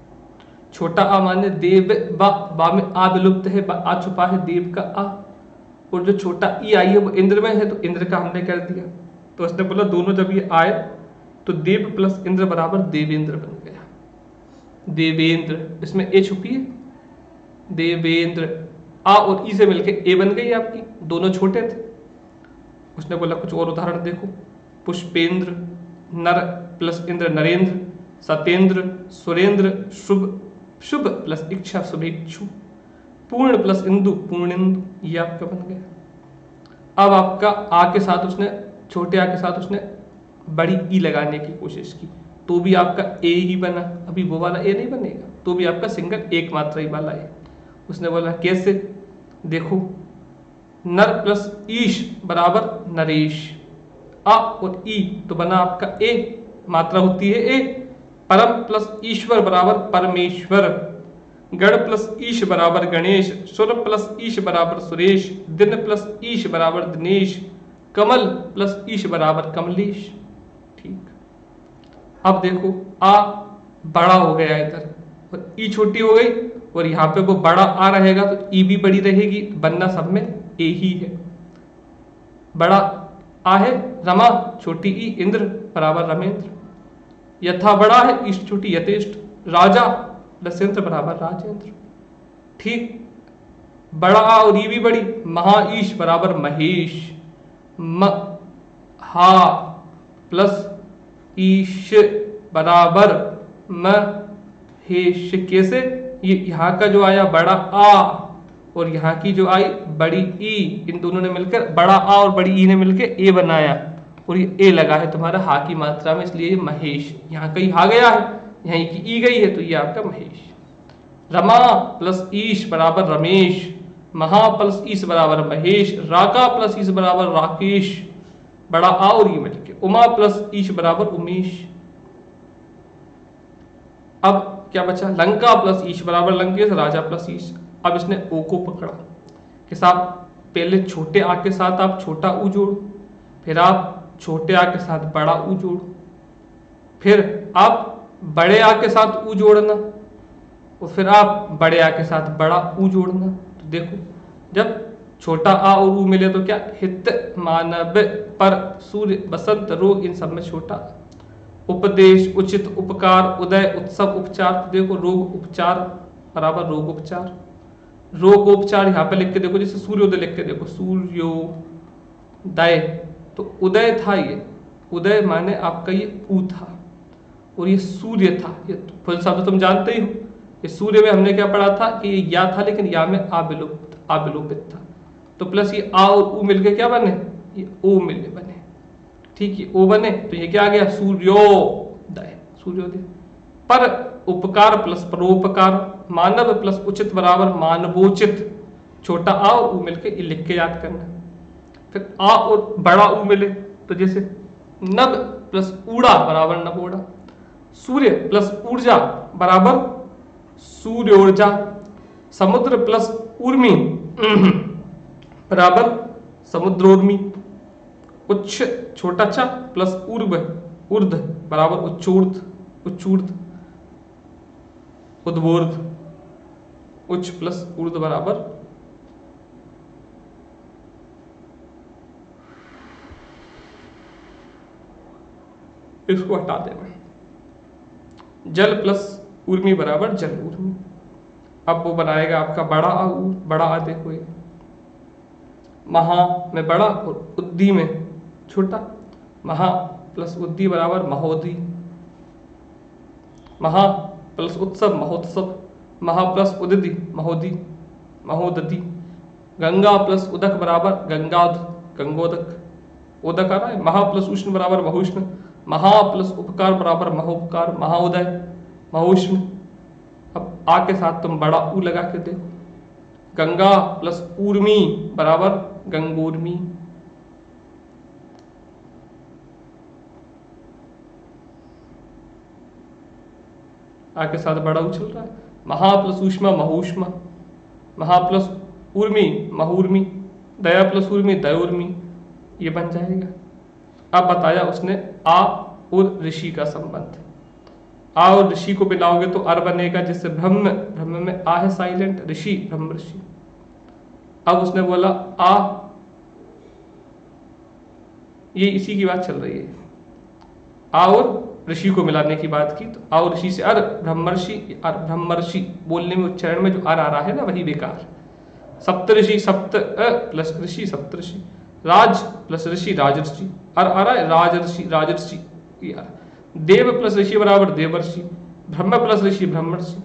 छोटा आ माने देव, बा में आ विलुप्त है, आ छुपा है, देव का आ। और जो छोटा ई आई है वो इंद्र में है, तो इंद्र का हमने कर दिया। तो उसने बोला दोनों जब ये आए तो देव प्लस इंद्र बराबर देवेंद्र बन गया। देवेंद्र, इसमें ए छुपी है, देवेंद्र। आ और ई से मिलके ए बन गई आपकी, दोनों छोटे थे। उसने बोला कुछ और उदाहरण देखो। पुष्पेंद्र, नर प्लस इंद्र नरेंद्र, सतेंद्र, सुरेंद्र, शुभ, शुभ प्लस इच्छा शुभेच्छु, पूर्ण प्लस इंदु पूर्णेंदु, ये आपका बन गया। अब आपका आ के साथ उसने, छोटे आ के साथ उसने बड़ी ई लगाने की कोशिश की तो भी आपका ए ही बना। अभी वो वाला ए नहीं बनेगा, तो भी आपका सिंगल एक मात्रा ही वाला है। उसने बोला कैसे? देखो नर प्लस ईश बराबर नरेश, आ और ई तो बना आपका ए, मात्रा होती है ए। परम प्लस ईश्वर बराबर परमेश्वर, गण प्लस ईश बराबर गणेश, सुर प्लस ईश बराबर सुरेश, दिन प्लस ईश बराबर दिनेश, कमल प्लस ईश बराबर कमलेश। ठीक। अब देखो आ बड़ा हो गया इधर और ई छोटी हो गई, और यहाँ पे वो बड़ा आ रहेगा तो ई भी बड़ी रहेगी, बनना सब में ए ही है। बड़ा आ है रमा, छोटी ई इंद्र बराबर रमेंद्र। यथा बड़ा है ईष्ट छोटी यथेष्ट, राजा प्लस यंत्र बराबर राजेंद्र। ठीक। बड़ा आ और ई भी बड़ी, महाईश बराबर महेश, हा प्लस ईश बराबर महेश। कैसे? ये यहाँ का जो आया बड़ा आ और यहाँ की जो आई बड़ी ई, इन दोनों ने मिलकर बड़ा आ और बड़ी ई ने मिलकर ए बनाया और ये ए लगा है तुम्हारा हा की मात्रा में, इसलिए ये महेश। यहाँ कहीं हा गया है, यहाँ की ई गई है, तो ये आपका महेश। रमा प्लस ईश बराबर रमेश, महा प्लस ईश बराबर महेश, राका प्लस ईश बराबर राकेश, बड़ा आ और ये मिलके। उमा प्लस ईश बराबर उमेश। अब क्या बचा? लंका प्लस ईश बराबर लंकेश, राजा प्लस ईश। अब इसने ओ को पकड़ा कि साहब पहले छोटे आ के साथ आप छोटा ऊ जोड़ो, फिर आप छोटे आ के साथ बड़ा ऊ जोड़ो, फिर आप बड़े आ के साथ ऊ जोड़ना और फिर आप बड़े आ के साथ बड़ा ऊ जोड़ना। तो देखो जब छोटा आ और ऊ मिले तो क्या? हित मानव पर सूर्य बसंत रोग, इन सब में छोटा। उपदेश उचित उपकार उदय उत्सव उपचार। तो देखो रोग उपचार बराबर रोग उपचार, रोग उपचार यहाँ पे लिख के देखो, जैसे सूर्योदय लिख के देखो, सूर्योदय, तो उदय था, ये उदय माने आपका ये ऊ था और ये सूर्य था। ये फुल शब्द तुम जानते ही हो। ये सूर्य में हमने क्या पढ़ा था कि ये या था, लेकिन या में आविलोपित था। तो प्लस ये आ और ऊ मिलके क्या बने? ये ओ मिले बने। ठीक है, ओ बने तो ये क्या आ गया? सूर्योदय, सूर्योदय। पर उपकार प्लस परोपकार, मानव प्लस उचित बराबर मानवोचित, छोटा आ और ऊ मिलके ये लिख के याद करना। फिर आ और बड़ा ऊ मिले तो जैसे नभ प्लस ऊड़ा बराबर नवोड़ा, सूर्य प्लस ऊर्जा बराबर सूर्योर्जा, समुद्र प्लस उर्मी बराबर समुद्रोर्मी, उच्च छोटा चा प्लस ऊर्ध बराबर उच्चूर्ध, उद्बोर्ध, उच्च प्लस ऊर्ध बराबर इसको हटा देना, जल प्लस उर्मी बराबर जल उर्मी। अब वो बनाएगा आपका बड़ा आ, बड़ा आ देखो ये महा में बड़ा और उद्दी में छोटा, महा प्लस उद्दी बराबर महोदी, महा प्लस उत्सव महोत्सव, महा प्लस उददी महोददी, गंगा प्लस उदक बराबर गंगोदक, उदक आ रहा है, महा प्लस उष्ण बराबर महोष्ण, महा प्लस उपकार बराबर महोपकार, महाउदय महोष्ण। अब आ के साथ तुम बड़ा ऊ लगा के देखो, गंगा प्लस ऊर्मी बराबर गंगोर्मी, आ के साथ बड़ा ऊ चल रहा है, महा प्लस ऊष्मा महोष्मा, महा प्लस उर्मी महोर्मी, दया प्लस उर्मी दयोर्मी, ये बन जाएगा। अब बताया उसने आ और ऋषि का संबंध, आ और ऋषि को मिलाओगे तो अर बनेगा, जिससे ब्रह्म, ब्रह्म में आ है साइलेंट, ऋषि ब्रह्म ऋषि। अब उसने बोला आ, ये इसी की बात चल रही है, आ और ऋषि को मिलाने की बात की, तो आ और ऋषि से अर ब्रह्मर्षि, अर ब्रह्मर्षि बोलने में उच्चारण में जो अर आ रहा है ना वही बेकार। सप्तऋषि, सप्त प्लस ऋषि सप्तऋषि, राज प्लस ऋषि राजर्षि, अर आ रहा है राजर्षि राजर्षि, देव प्लस ऋषि बराबर देवर्षि, ब्रह्म प्लस ऋषि ब्रह्मर्षि।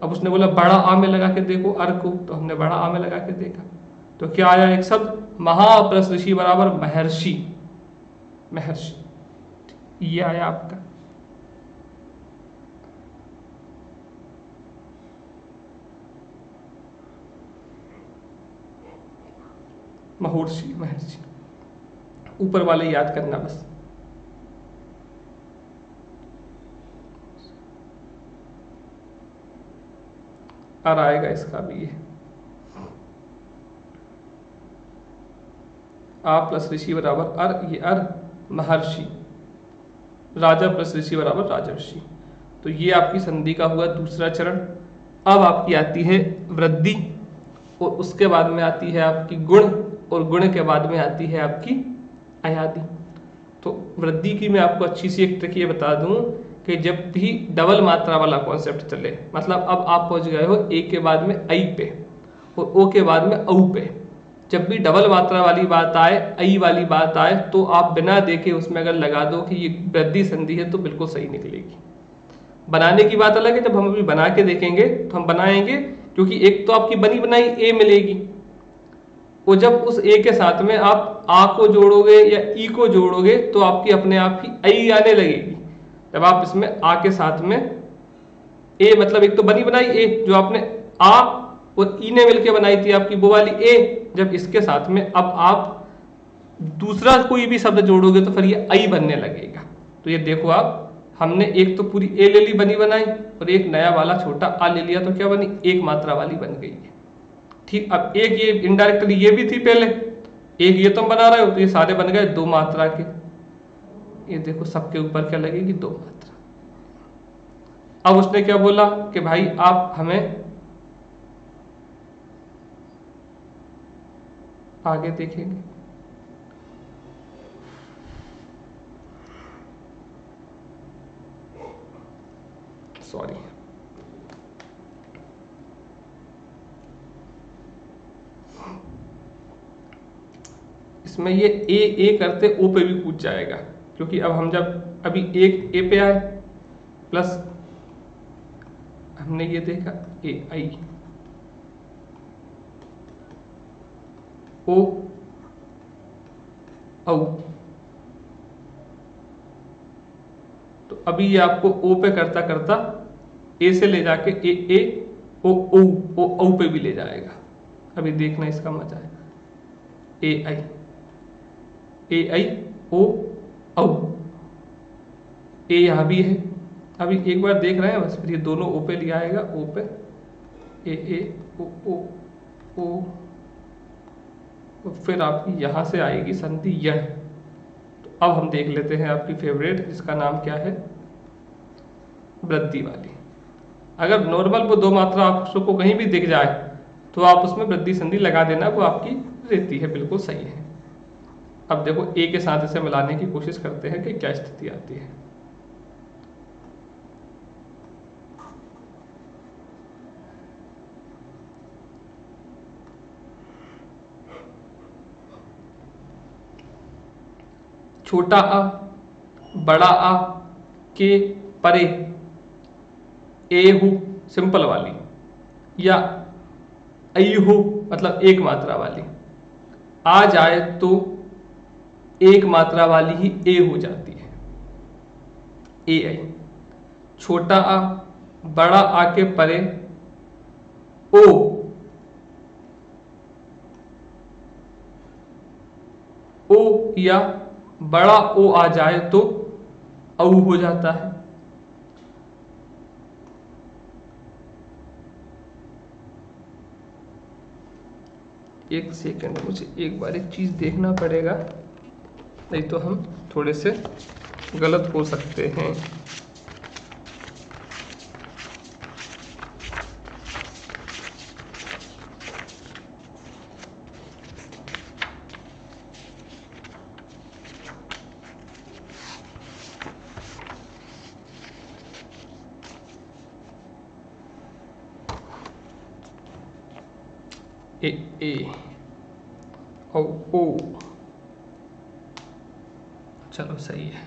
अब उसने बोला बड़ा आ में लगा के देखो अर को, तो हमने बड़ा आ में लगा के देखा तो क्या आया? एक शब्द महा प्लस ऋषि बराबर महर्षि, महर्षि, ये आया आपका। महर्षि महर्षि, ऊपर वाले याद करना बस। अर आएगा इसका भी, ये आ प्लस ऋषि बराबर अर, ये अर महर्षि, राजा प्लस ऋषि बराबर राजर्षि। तो ये आपकी संधि का हुआ दूसरा चरण। अब आपकी आती है वृद्धि और उसके बाद में आती है आपकी गुण और गुण के बाद में आती है आपकी अयादि। तो वृद्धि की मैं आपको अच्छी सी एक ट्रिक ये बता दूं कि जब भी डबल मात्रा वाला कॉन्सेप्ट चले, मतलब अब आप पहुंच गए हो ए के बाद में आई पे और ओ के बाद में औ पे, जब भी डबल मात्रा वाली बात आए, आई वाली बात आए, तो आप बिना देखे उसमें अगर लगा दो कि ये वृद्धि संधि है तो बिल्कुल सही निकलेगी। बनाने की बात अलग है, जब हम अभी बना के देखेंगे तो हम बनाएंगे, क्योंकि एक तो आपकी बनी बनाई ए मिलेगी, और जब उस ए के साथ में आप आ को जोड़ोगे या ई को जोड़ोगे तो आपकी अपने आप ही आई आने लगेगी। जब आप इसमें आ के साथ में ए, मतलब एक तो बनी बनाई ए जो आपने आ और ई ने मिलकर बनाई थी आपकी वो वाली ए, जब इसके साथ में अब आप दूसरा कोई भी शब्द जोड़ोगे तो फिर ये आई बनने लगेगा। तो ये देखो आप, हमने एक तो पूरी ए ले ली बनी बनाई, और एक नया वाला छोटा आ ले लिया, तो क्या बनी, एक मात्रा वाली बन गई है। ठीक, अब एक ये इनडायरेक्टली ये भी थी पहले, एक ये तुम बना रहे हो, तो ये सारे बन गए दो मात्रा के। ये देखो सबके ऊपर क्या लगेगी, दो मात्रा। अब उसने क्या बोला कि भाई आप हमें आगे देखेंगे, सॉरी, इसमें ये ए करते ओ पे भी कूद जाएगा, क्योंकि अब हम जब अभी एक ए पे आए प्लस हमने ये देखा ए आई ओ औ, तो अभी ये आपको ओ पे करता करता ए से ले जाके ए ओ ओ पे भी ले जाएगा। अभी देखना इसका मजा है, ए आई ओ औ, ए यहां भी है। अभी एक बार देख रहे हैं बस, फिर ये दोनों ओ पे ले आएगा, ओ पे ए ओ, तो फिर आपकी यहां से आएगी संधि यह। तो अब हम देख लेते हैं आपकी फेवरेट, जिसका नाम क्या है, वृद्धि वाली। अगर नॉर्मल वो दो मात्रा आपको कहीं भी दिख जाए तो आप उसमें वृद्धि संधि लगा देना, वो आपकी रहती है, बिल्कुल सही है। अब देखो ए के साथ इसे मिलाने की कोशिश करते हैं कि क्या स्थिति आती है। छोटा आ बड़ा आ के परे ए हु सिंपल वाली, या आई हु मतलब एक मात्रा वाली आ जाए तो एक मात्रा वाली ही ए हो जाती है, ए आई। छोटा आ बड़ा आ के परे ओ या बड़ा ओ आ जाए तो औ हो जाता है। एक सेकंड, मुझे एक बार एक चीज देखना पड़ेगा, नहीं तो हम थोड़े से गलत हो सकते हैं। ए ओ, चलो सही है।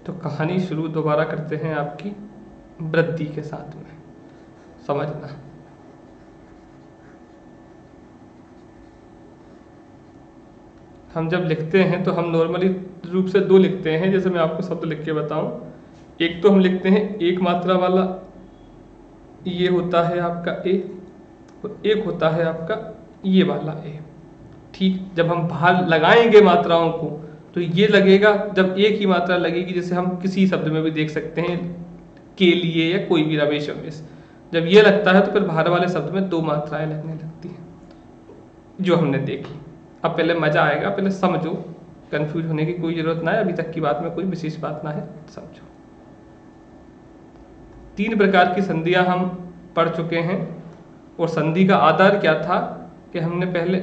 तो कहानी शुरू दोबारा करते हैं आपकी वृद्धि के साथ में, समझना। हम जब लिखते हैं तो हम नॉर्मली रूप से दो लिखते हैं, जैसे मैं आपको शब्द लिख के बताऊं। एक तो हम लिखते हैं एक मात्रा वाला, ये होता है आपका ए, और एक होता है आपका ये वाला ए। ठीक, जब हम बाहर लगाएंगे मात्राओं को तो ये लगेगा, जब एक ही मात्रा लगेगी, जैसे हम किसी शब्द में भी देख सकते हैं के लिए या कोई भी रमेश रमेश, जब ये लगता है तो फिर बाहर वाले शब्द में दो मात्राएं लगने लगती हैं, जो हमने देखी। अब पहले मजा आएगा, पहले समझो, कंफ्यूज होने की कोई जरूरत ना है, अभी तक की बात में कोई विशेष बात ना है, समझो। तीन प्रकार की संधियां हम पढ़ चुके हैं, और संधि का आधार क्या था कि हमने पहले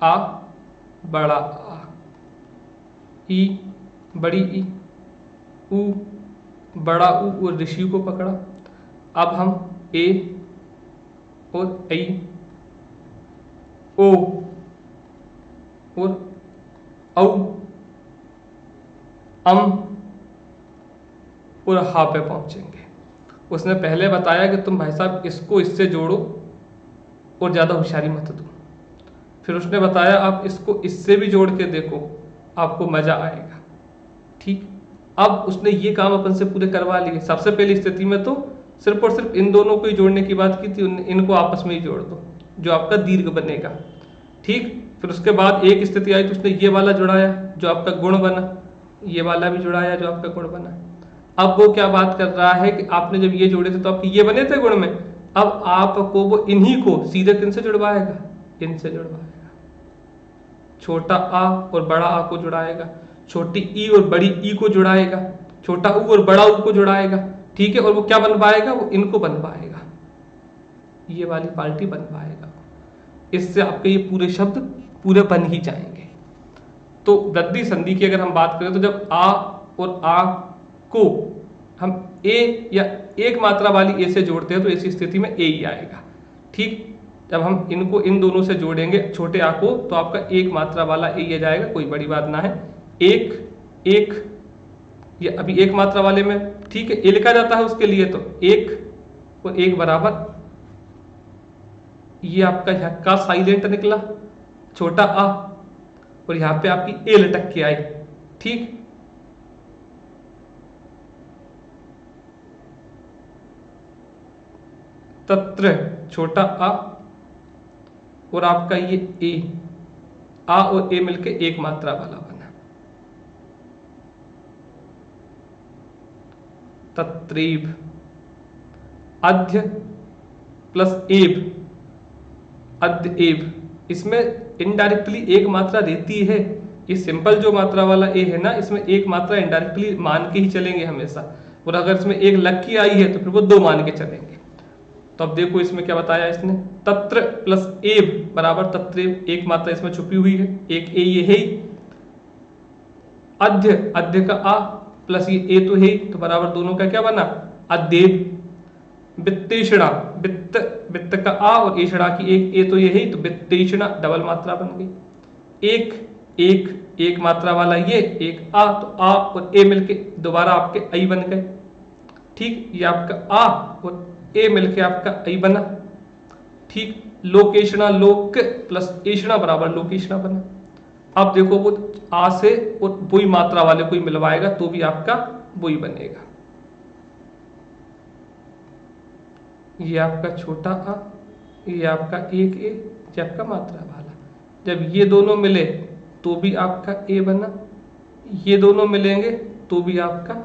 आ बड़ा आ, ई बड़ी ई, उ बड़ा उ और ऋषि को पकड़ा। अब हम ए और ऐ, ओ और औ, अम और हा पे पहुंचेंगे। उसने पहले बताया कि तुम भाई साहब इसको इससे जोड़ो और ज़्यादा होशियारी मत दो। फिर उसने बताया आप इसको इससे भी जोड़ के देखो, आपको मज़ा आएगा। ठीक, अब उसने ये काम अपन से पूरे करवा लिए। सबसे पहली स्थिति में तो सिर्फ और सिर्फ इन दोनों को ही जोड़ने की बात की थी, इनको आपस में ही जोड़ दो, जो आपका दीर्घ बनेगा। ठीक, फिर उसके बाद एक स्थिति आई तो उसने ये वाला जुड़ाया जो आपका गुण बना, ये वाला भी जुड़ाया जो आपका गुण बना। अब वो क्या बात कर रहा है कि आपने जब ये जोड़े थे तो आपके ये बने थे गुण में, अब आपको वो इन्हीं को सीधे किनसे जुड़वाएगा, इनसे जुड़वाएगा। छोटा आ और बड़ा आ को जुड़ाएगा, छोटी ई और बड़ी ई को जुड़ाएगा, छोटा ऊ और बड़ा ऊ को जुड़ाएगा। ठीक है, और वो क्या बनवाएगा, वो इनको बनवाएगा, ये वाली पार्टी बनवाएगा। इससे आपके ये पूरे शब्द पूरे बन ही जाएंगे। तो वृद्धि संधि की अगर हम बात करें तो जब आ और आ को हम ए या एक मात्रा वाली ए से जोड़ते हैं तो ऐसी स्थिति में ए ही आएगा। ठीक, जब हम इनको इन दोनों से जोड़ेंगे छोटे आ को तो आपका एक मात्रा वाला ए आ जाएगा, कोई बड़ी बात ना है। एक एक, ये अभी एक मात्रा वाले में ठीक है ए लिखा जाता है उसके लिए, तो एक और एक बराबर, ये आपका यहाँ का साइलेंट निकला छोटा आ, और यहां पे आपकी ए लटक के आई। ठीक, तत्र छोटा आ और आपका ये ए, आ और ए मिलके एक मात्रा वाला बना, तत्रेब। अध्य प्लस एब, अद्य एब, इसमें इनडायरेक्टली एक मात्रा रहती है। ये सिंपल जो मात्रा वाला ए है ना, इसमें एक मात्रा इनडायरेक्टली मान के ही चलेंगे हमेशा, और अगर इसमें एक लग की आई है तो फिर वो दो मान के चलेंगे। तो अब देखो इसमें क्या बताया इसने, तत्र प्लस एब बराबर तत्रेब, एक मात्रा इसमें छुपी हुई है, एक ए ये है ही। अध्य, अध्य का आ प्लस ये ए तो है ही, तो बराबर दोनों का क्या बना, अदेब। वित्तेषणा, वित्त, वित्त का आ और एषणा की एक ए तो ये है ही, तो वित्तेषणा डबल मात्रा बन गई। एक एक, एक मात्रा वाला ये एक आ, तो आ और ए मिलके दोबारा आपके आई बन गए। ठीक, ये आपका आ और ए मिलके आपका आई बना। ठीक, लोकेशणा, लोक प्लस एषणा बराबर लोकेशणा बना। अब देखो वो आ से और वही मात्रा वाले को ही मिलवाएगा तो भी आपका वही बनेगा। ये आपका छोटा आ, ये आपका एक ए, ये आपका मात्रा वाला। जब ये दोनों मिले तो भी आपका ए बना, ये दोनों मिलेंगे तो भी आपका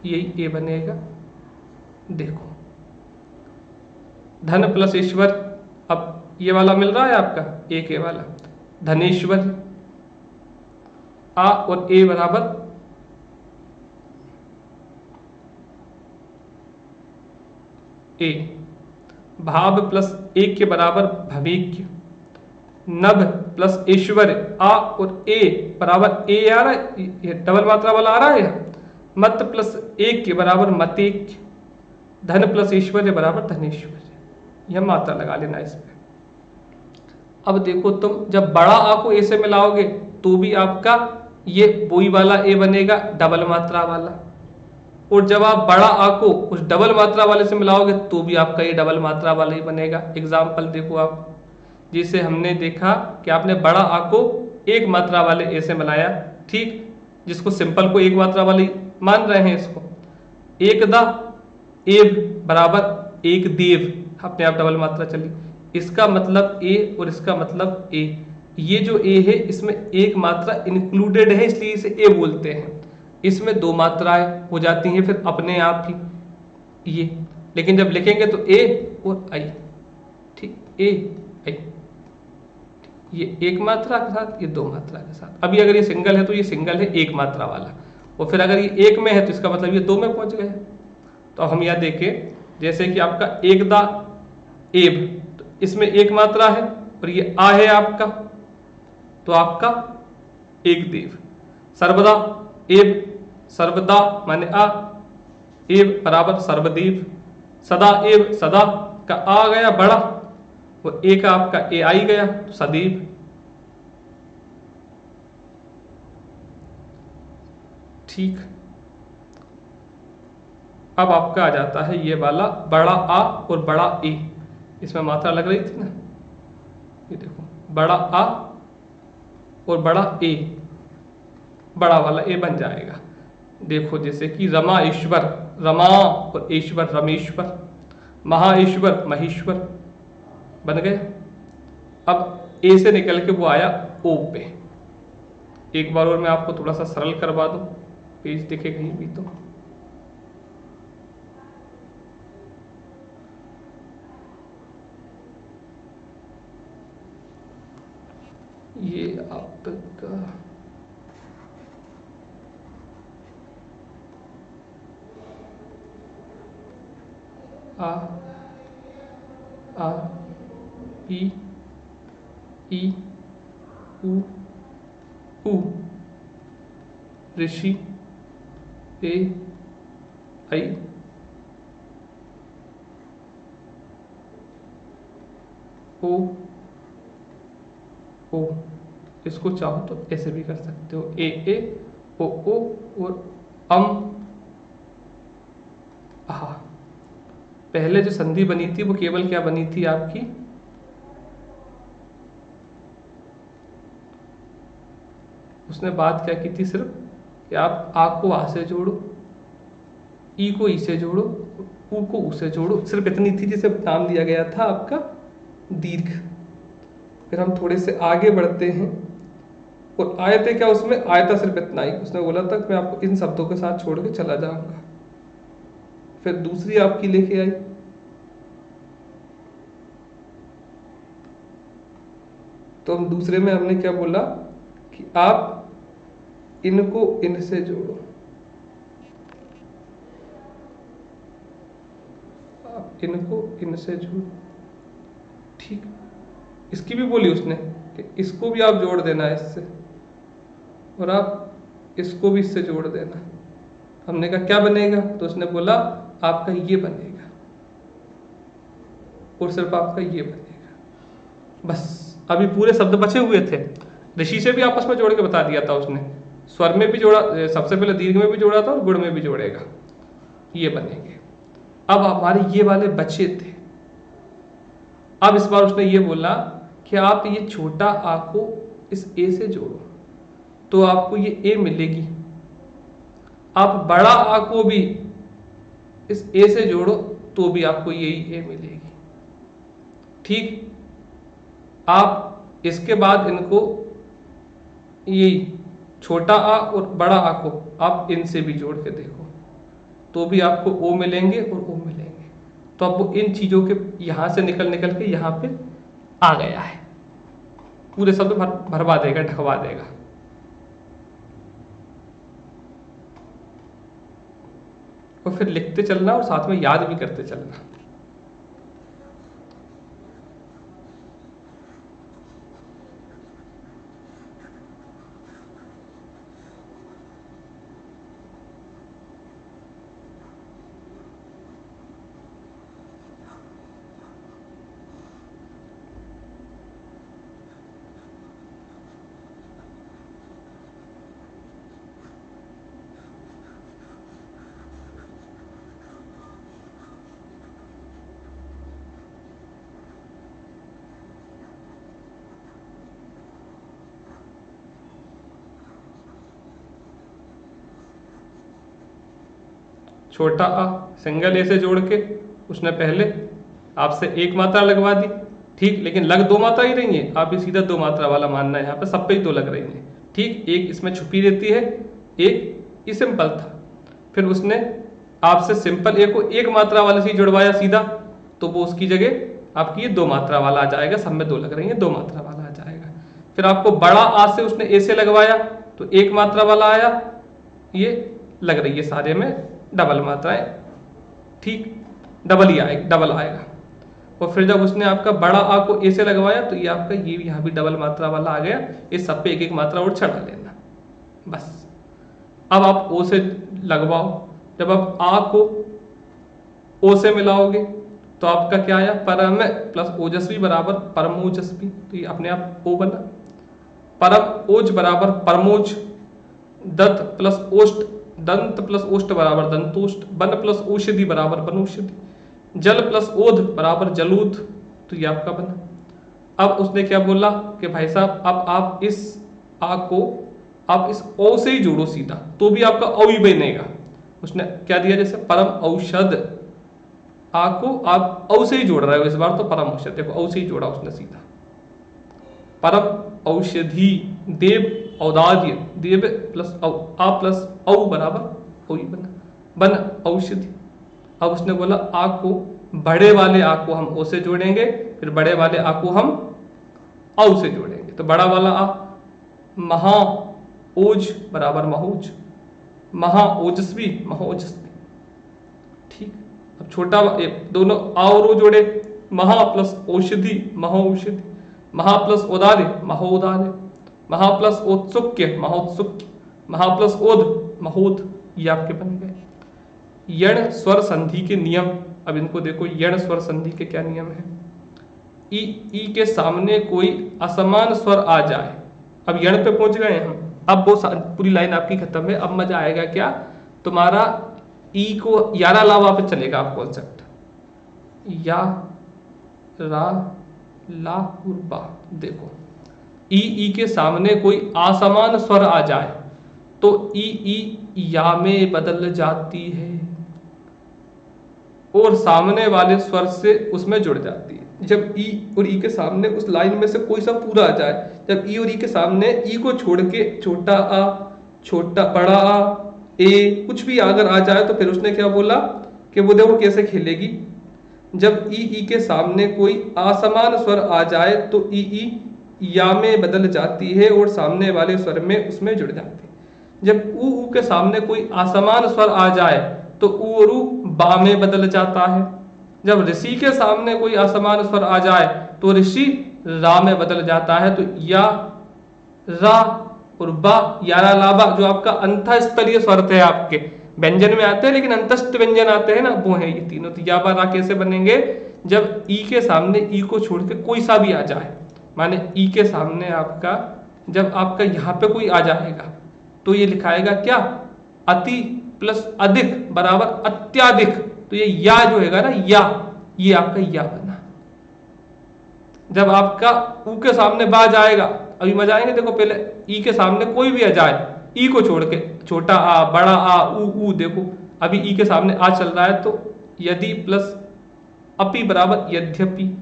यही ए बनेगा। देखो धन प्लस ईश्वर, अब ये वाला मिल रहा है आपका एक ए वाला, धनेश्वर। आ और ए बराबर ए। भाव प्लस एक के बराबर भविक्य। नभ प्लस ईश्वर, आ और ए बराबर ए आ रहा है, ये डबल मात्रा वाला आ रहा है। मत प्लस एक के बराबर मतेक्य। धन प्लस ईश्वर बराबर धनेश्वर, यह मात्रा लगा लेना इस पे। अब देखो तुम जब बड़ा आ को ए से मिलाओगे तो भी आपका ये वही वाला ए बनेगा, डबल मात्रा वाला, और जब आप बड़ा आ को उस डबल मात्रा वाले से मिलाओगे तो भी आपका ये डबल मात्रा वाला ही बनेगा। एग्जाम्पल देखो आप, जिसे हमने देखा कि आपने बड़ा आ को एक मात्रा वाले ए से मिलाया, ठीक, जिसको सिंपल को एक मात्रा वाले मान रहे हैं इसको। एक दा एब बराबर एक देव, अपने आप डबल मात्रा चली, इसका मतलब ए और इसका मतलब ए। ये जो ए है इसमें एक मात्रा इंक्लूडेड है इसलिए इसे ए बोलते हैं। इसमें दो मात्राएं हो जाती हैं फिर अपने आप ही ये, लेकिन जब लिखेंगे तो ए और आई, ठीक, ए आई, ये एक मात्रा के साथ, ये दो मात्रा के साथ। अभी अगर ये सिंगल है तो ये सिंगल है एक मात्रा वाला, और फिर अगर ये एक में है तो इसका मतलब ये दो में पहुंच गए। तो हम यह देखें जैसे कि आपका एक दा एब, तो इसमें एक मात्रा है और ये आ है आपका, तो आपका एक देव। सर्वदा एब, सर्वदा माने आ, एब बराबर सर्वदेव, सदा ए, सदा का आ गया बड़ा, वो ए का आपका ए आई गया, तो सदैव। ठीक, अब आपका आ जाता है ये वाला बड़ा आ और बड़ा ए, इसमें मात्रा लग रही थी ना, ये देखो बड़ा आ और बड़ा ए, बड़ा वाला ए बन जाएगा। देखो जैसे कि रमा ईश्वर, रमा और ईश्वर रमेश्वर, महाईश्वर महेश्वर बन गए। अब ए से निकल के वो आया ओ पे। एक बार और मैं आपको थोड़ा सा सरल करवा दूं, पेज दिखे कहीं भी तो। ये आपका आ ई उ ऋषि ए आई ओ, इसको चाहो तो ऐसे भी कर सकते हो, ए ओ और अम आहा। पहले जो संधि बनी थी वो केवल क्या बनी थी आपकी, उसने बात क्या की थी सिर्फ कि आप आ को आ से जोड़ो, ई को ई से जोड़ो, उ को उ से जोड़ो, सिर्फ इतनी थी, जिसे नाम दिया गया था आपका दीर्घ। फिर हम थोड़े से आगे बढ़ते हैं और आयते क्या, उसमें आयता सिर्फ इतना ही, उसने बोला था मैं आपको इन शब्दों के साथ छोड़ के चला जाऊंगा। फिर दूसरी आपकी लेके आई, तो हम दूसरे में हमने क्या बोला कि आप इनको इनसे जोड़ो, आप इनको इनसे जोड़ो। ठीक, इसकी भी बोली उसने कि इसको भी आप जोड़ देना इससे, और आप इसको भी इससे जोड़ देना। हमने कहा क्या बनेगा, तो उसने बोला आपका ये बनेगा और सिर्फ आपका ये बनेगा। बस अभी पूरे शब्द बचे हुए थे, ऋषि से भी आपस में जोड़ के बता दिया था उसने, स्वर में भी जोड़ा, सबसे पहले दीर्घ में भी जोड़ा था और गुण में भी जोड़ेगा, ये बनेंगे। अब हमारे ये वाले बचे थे। अब इस बार उसने ये बोला कि आप ये छोटा आ को इस ए से जोड़ो तो आपको ये ए मिलेगी, आप बड़ा आ को भी इस ए से जोड़ो तो भी आपको यही ए मिलेगी। ठीक, आप इसके बाद इनको यही छोटा आ और बड़ा आ को आप इनसे भी जोड़ के देखो तो भी आपको ओ मिलेंगे और ओ मिलेंगे। तो अब वो इन चीजों के यहां से निकल के यहां पे आ गया है, पूरे शब्द भरवा देगा, ढकवा देगा। और फिर लिखते चलना और साथ में याद भी करते चलना। छोटा आ सिंगल ए से जोड़ के उसने पहले आपसे एक मात्रा लगवा दी, ठीक, लेकिन लग दो मात्रा ही रही है, आप ये सीधा दो मात्रा वाला मानना है, यहाँ पे सब पे ही दो लग रही है। ठीक, एक इसमें छुपी रहती है, एक ये सिंपल था। फिर उसने आपसे सिंपल ए को एक मात्रा वाले से जुड़वाया सीधा, तो वो उसकी जगह आपकी ये दो मात्रा वाला आ जाएगा, सब में दो लग रही है, दो मात्रा वाला आ जाएगा। फिर आपको बड़ा आ से उसने ए से लगवाया तो एक मात्रा वाला आया, ये लग रही है सारे में डबल मात्राएं, ठीक, डबल ही आएगा, डबल आएगा। और फिर जब उसने आपका बड़ा आ को ए से लगवाया तो ये आपका ये यहाँ भी डबल मात्रा वाला आ गया, इस सब पे एक एक मात्रा और चढ़ा लेना बस। अब आप ओ से लगवाओ, जब आप आ को ओ से मिलाओगे तो आपका क्या आया, परम प्लस ओजस्वी बराबर परमोजस्वी, तो ये अपने आप ओ बना। परम ओज बराबर परमोज, दत्त प्लस ओष्ट, दंत प्लस ओष्ट बराबर दंतोष्ट, बन प्लस औषधि बराबर बनौषधि, जल प्लस ओध बराबर जलोध, तो ये आपका बना। अब उसने क्या बोला कि भाई साहब अब आप इस आ को आप इस ओ से ही जोड़ो सीधा, तो भी आपका औ ही बनेगा। उसने क्या दिया, जैसे परम औषध, आ को आप औ से ही जोड़ रहे हो इस बार, तो परम औषध, देखो औ से ही जोड़ा उसने सीधा। परम औषधि, देव औदार्य, देव प्लस औ, आ प्लस औ बराबर औ ही बना, बन औषधि। अब उसने बोला आ को, बड़े वाले आ को हम ओ से जोड़ेंगे, फिर बड़े वाले आ को हम औ से जोड़ेंगे, तो बड़ा वाला आ महा ओज बराबर महोज, महा ओजस्वी महोजस्वी, ठीक। अब छोटा दोनों आ और ओ जोड़े, महा प्लस औषधि महौषधि, महा प्लस औदार्य महोदार्य, महा प्लस औत्सुक्य महोत्सुक्य, महा प्लस ओध महोद, ये आपके बन गए। यण स्वर संधि के नियम, अब इनको देखो, यण स्वर संधि के क्या नियम है। ई के सामने कोई असमान स्वर आ जाए, अब यण पे पहुंच गए हम, अब वो पूरी लाइन आपकी खत्म है। अब मजा आएगा क्या, तुम्हारा ई को यारा लावा पे चलेगा आप कॉन्सेप्ट, या रा ला और बा। देखो ई के सामने कोई असमान स्वर आ जाए तो ई या में बदल जाती है और सामने वाले स्वर से उसमें जुड़ जाती है। जब ई और ई के सामने उस लाइन में से कोई सा पूरा आ जाए, जब ई और ई के सामने ई को छोड़ के छोटा आ, छोटा बड़ा आ, ए कुछ भी अगर आ जाए तो फिर उसने क्या बोला कि वो देखो कैसे खेलेगी। जब ई के सामने कोई असमान स्वर आ जाए तो ई या में बदल जाती है और सामने वाले स्वर में उसमें जुड़ जाती है। जब ऊ के सामने कोई असमान स्वर आ जाए तो ऊ और ऊ बा में बदल जाता है। जब ऋषि के सामने कोई असमान स्वर आ जाए तो ऋषि रा में बदल जाता है। तो या रा और बा, यारा लाबा, जो आपका अंतःस्थलीय स्वर थे, आपके व्यंजन में आते हैं लेकिन अंतस्थ व्यंजन आते हैं ना, वो है ये तीनों। तो या बा रा कैसे बनेंगे, जब ई के सामने ई को छोड़ के कोई सा भी आ जाए, माने ई के सामने आपका जब आपका यहाँ पे कोई आ जाएगा तो ये लिखाएगा क्या, अति प्लस अधिक बराबर अत्याधिक। तो ये या जो है ना, या ये आपका या बना। जब आपका ऊ के सामने बा जाएगा, अभी मजा आएंगे, देखो पहले ई के सामने कोई भी आ जाए, ई को छोड़ के छोटा आ बड़ा आ ऊ, देखो अभी ई के सामने आ चल रहा है तो यदि प्लस अपि बराबर यद्यपि।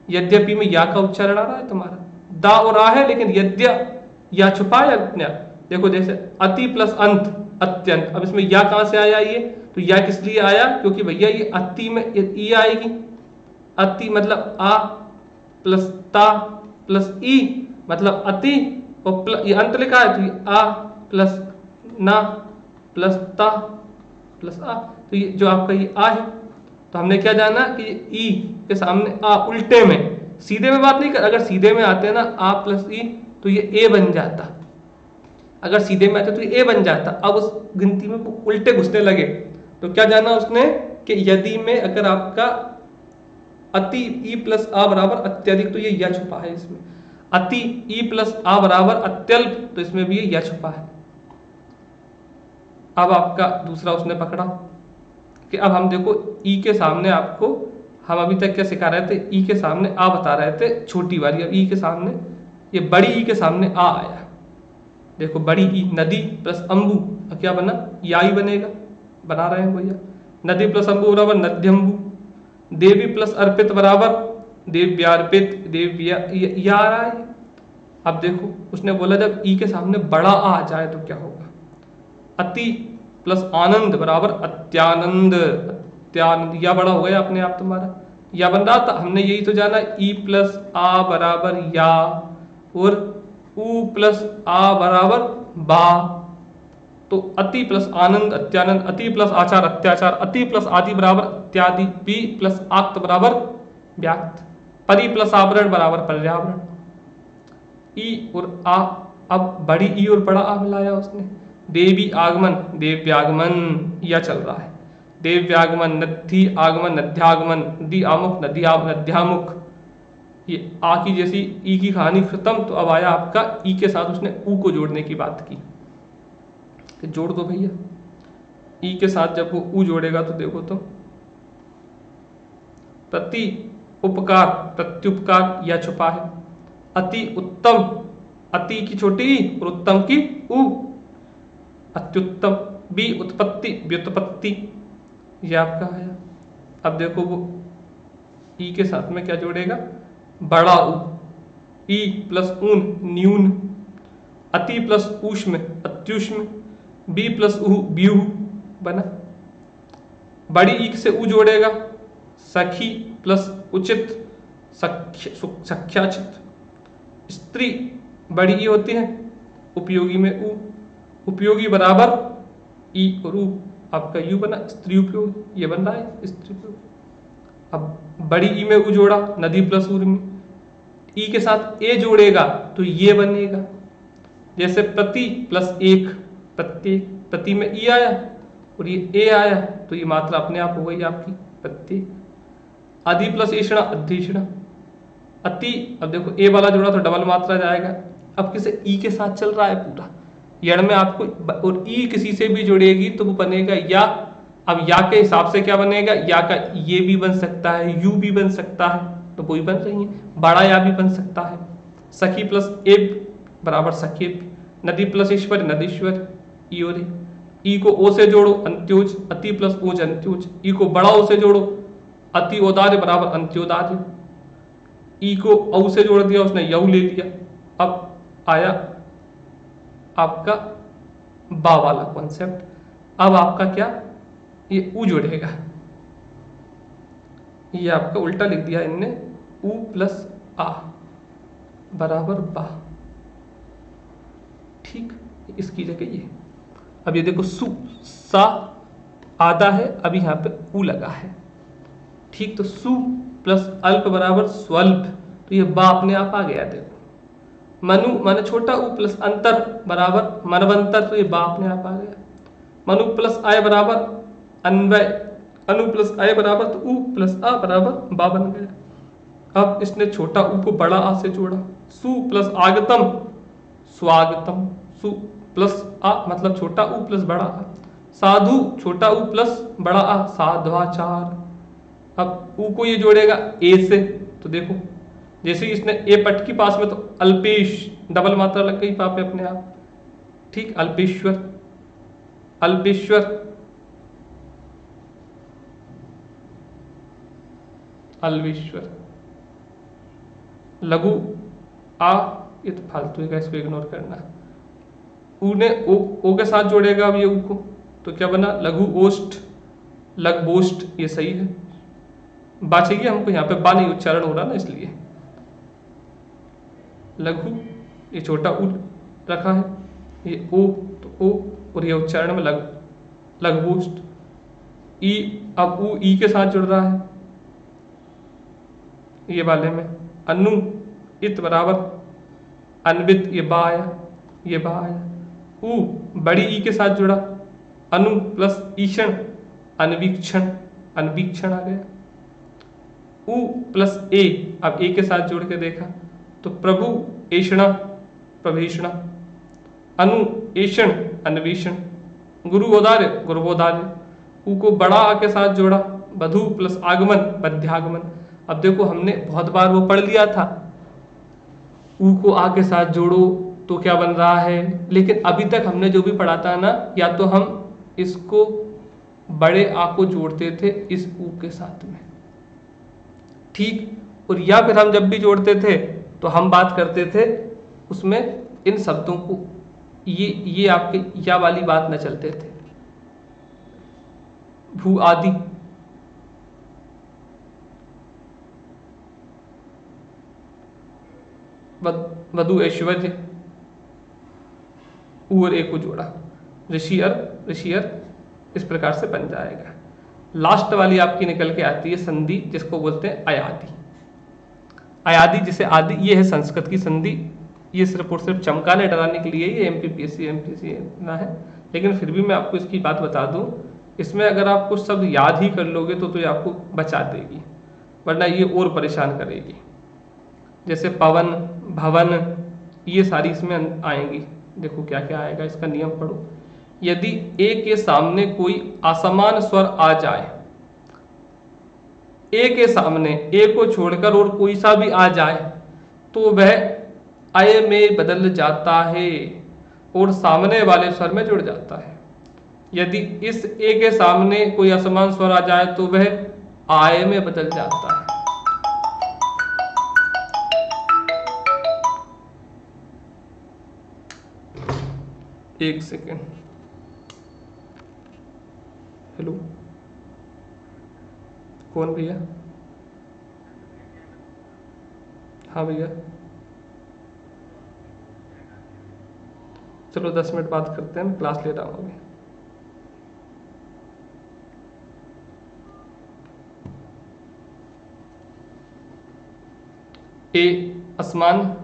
यद्यपि में या का उच्चारण आ रहा है तुम्हारा, दा और आ है लेकिन यद्य या छुपा है अपने। देखो जैसे अति प्लस अंत अत्यंत, अब इसमें या कहां से आया ये, तो या किस लिए आया, क्योंकि भैया ये अति में ई आएगी। अति मतलब आ प्लस ता प्लस ई मतलब अति, और ये अंत लिखा है तो ये आ प्लस ना प्लस ता प्लस आ, तो ये जो आपका ये आ है, तो हमने क्या जाना कि ई के सामने आ उल्टे में, सीधे में बात नहीं कर, अगर सीधे में आते हैं ना आ प्लस ई तो ये ए बन जाता, अगर सीधे में आते तो ये ए बन जाता। अब उस गिनती में उल्टे घुसने लगे तो क्या जाना उसने कि यदि में अगर आपका अति ई प्लस आ बराबर अत्यधिक, तो ये या छुपा है इसमें। अति ई प्लस आ बराबर अत्यल्प, तो इसमें भी ये या छुपा है। अब आपका दूसरा उसने पकड़ा कि अब हम देखो ई के सामने आपको, हम अभी तक क्या सिखा रहे थे, ई के सामने आ बता रहे थे छोटी वाली, अब ई के सामने ये बड़ी ई के सामने आ आया। देखो बड़ी ई नदी प्लस अंबु, अब क्या बना, या ही बनेगा, बना रहे हैं भैया। नदी प्लस अंबु बराबर नद्यंबु, देवी प्लस अर्पित बराबर देव्यार्पित, देव्या या आ रहा है। अब देखो उसने बोला जब ई के सामने बड़ा आ जाए तो क्या होगा, अति प्लस आनंद बराबर अत्यानंद, अत्यानंद या बड़ा हो गया अपने आप तुम्हारा, या बन रहा था। हमने यही तो जाना ई प्लस आ बराबर या और ऊ प्लस आ बराबर बा, तो अति प्लस आनंद अत्यानंद, अति प्लस आचार अत्याचार, अति प्लस आदि बराबर इत्यादि, पी प्लस आक्त बराबर व्याक्त, परि प्लस आवरण बराबर पर्यावरण। ई और आ, अब बड़ी ई और बड़ा आ मिलाया उसने, देवी आगमन देव्यागमन, या चल रहा है। देव्यागमन, नद्धि आगमन, नद्यागमन, नदी आमुख, नद्यामुख। ये आ की जैसी ई की कहानी खत्म, तो अब आया आपका ई के साथ उसने ऊ को जोड़ने की बात की। जोड़ दो भैया, ई के साथ जब वो ऊ जोड़ेगा तो देखो तो प्रति उपकार, प्रत्युपकार या छुपा है। अति उत्तम, अति की छोटी ई और उत्तम की ऊ, अत्युत्तम। बी उत्पत्ति, व्युत्पत्ति, ये आपका है। अब देखो वो ई के साथ में क्या जोड़ेगा, बड़ा ऊ, ई प्लस ऊन न्यून, अति प्लस ऊष्म अत्युष्म, बी प्लस ऊ ब्यूह बना। बड़ी ई से ऊ जोड़ेगा, सखी प्लस उचित सख्याचित। स्त्री बड़ी ई होती है, उपयोगी में ऊ, उपयोगी बराबर ई और ऊ, आपका यू बना स्त्री उपयोग, ये बन रहा है स्त्री उपयोग। अब बड़ी ई में ऊ जोड़ा, नदी प्लस उर्मी, ई के साथ ए जोड़ेगा तो ये बनेगा। जैसे प्रति प्लस एक, प्रत्येक, प्रति में ई आया और ये ए आया तो ये मात्रा अपने आप हो गई आपकी प्रत्येक। अधि प्लस एषणा, अध्येषणा। अति, अब देखो ए वाला जोड़ा तो डबल मात्रा जाएगा। अब किसे ई के साथ चल रहा है पूरा यण में आपको, और ई किसी से भी जुड़ेगी तो वो बनेगा या। अब या के हिसाब से क्या बनेगा, या का ये भी बन सकता है, यू भी बन सकता है, तो वही बन रही है। बड़ा या भी बन सकता है। सखी प्लस एब बराबर सखेब, नदी प्लस ईश्वर नदीश्वर, ई और ई को ओ से जोड़ो अंत्योज, अति प्लस ओज अंत्योज। ई को बड़ा ओ से जोड़ो, अति औदार्य बराबर अंत्योदार्य। ई को औ से जोड़ दिया उसने, यऊ ले लिया। अब आया आपका बा वाला कॉन्सेप्ट। अब आपका क्या, ये ऊ जुड़ेगा, ये आपका उल्टा लिख दिया इनने, ऊ प्लस आ बराबर बा। ठीक, इसकी जगह ये। अब ये देखो सु सा आधा है, अभी यहां पे ऊ लगा है। ठीक, तो सु प्लस अल्प बराबर स्वल्प, तो ये बा अपने आप आ गया। देखो मनु माने छोटा, ऊ प्लस अंतर बराबर मनवंतर, तो ये बा अपने आप आ गया। मनु प्लस आय बराबर अन्वय, अनु प्लस आय बराबर तो ऊ प्लस आ बराबर बा बन गया। अब इसने छोटा ऊ को बड़ा आ से जोड़ा, सु प्लस आगतम स्वागतम, सु प्लस आ मतलब छोटा ऊ प्लस बड़ा आ। साधु छोटा ऊ प्लस बड़ा आ, साध्वाचार। अब ऊ को ये जोड़ेगा ए से, तो देखो जैसे इसने ए पट की पास में तो अल्पेश डबल मात्रा लग गई पापे अपने आप। ठीक, अल्पेश्वर, अल्पेश्वर, अल्वेश्वर। लघु आ, ये तो फालतू है, इसको इग्नोर करना। ऊ ने ओ के साथ जोड़ेगा अब ये ऊ को, तो क्या बना, लघु ओष्ठ, लघबोष्ठ, ये सही है। बाचेगी हमको यहाँ पे बा नहीं उच्चारण हो रहा ना, इसलिए लघु, ये छोटा ऊ रखा है, ये ओ तो ओ, और ये उच्चारण में लघबोष्ठ। ई, अब ऊ ई के साथ जुड़ रहा है ये वाले में, अनु इत बराबर अन्वित, ये बा आया, ये बा आया। ऊ बड़ी ई के साथ जुड़ा, अनु प्लस ईषण अन्वीक्षण, अन्वीक्षण आ गया। ऊ प्लस ए, अब ए के साथ जोड़ के देखा तो प्रभु एषणा प्रभेषणा, अनु एषण अन्वेषण, गुरु गोदार्य गुरुगोदार्य। ऊ को बड़ा आ के साथ जोड़ा, वधु प्लस आगमन बध्यागमन। अब देखो हमने बहुत बार वो पढ़ लिया था, ऊ को आ के साथ जोड़ो तो क्या बन रहा है, लेकिन अभी तक हमने जो भी पढ़ा था ना, या तो हम इसको बड़े आ को जोड़ते थे इस ऊ के साथ में, ठीक, और या फिर हम जब भी जोड़ते थे तो हम बात करते थे उसमें इन शब्दों को, ये आपके या वाली बात न चलते थे। भू आदि, वधु ऐश्वर्य, ऊ और ए को जोड़ा, ऋषियर इस प्रकार से बन जाएगा। लास्ट वाली आपकी निकल के आती है संधि, जिसको बोलते हैं अयादि। अयादि जिसे आदि, ये है संस्कृत की संधि। ये सिर्फ और सिर्फ चमकाने डराने के लिए ये एमपीपीएससी ना है, लेकिन फिर भी मैं आपको इसकी बात बता दूं इसमें अगर आप कुछ शब्द याद ही कर लोगे तो ये आपको बचा देगी, वरना ये और परेशान करेगी। जैसे पवन, भवन, ये सारी इसमें आएंगी। देखो क्या क्या आएगा, इसका नियम पढ़ो। यदि ए के सामने कोई असमान स्वर आ जाए, ए के सामने ए को छोड़कर और कोई सा भी आ जाए तो वह अय में बदल जाता है और सामने वाले स्वर में जुड़ जाता है। यदि इस ए के सामने कोई असमान स्वर आ जाए तो वह आय में बदल जाता है। एक सेकेंड, हेलो, कौन भैया? हाँ भैया, चलो 10 मिनट बात करते हैं, मैं क्लास ले रहा हूँ अभी। ए असमान,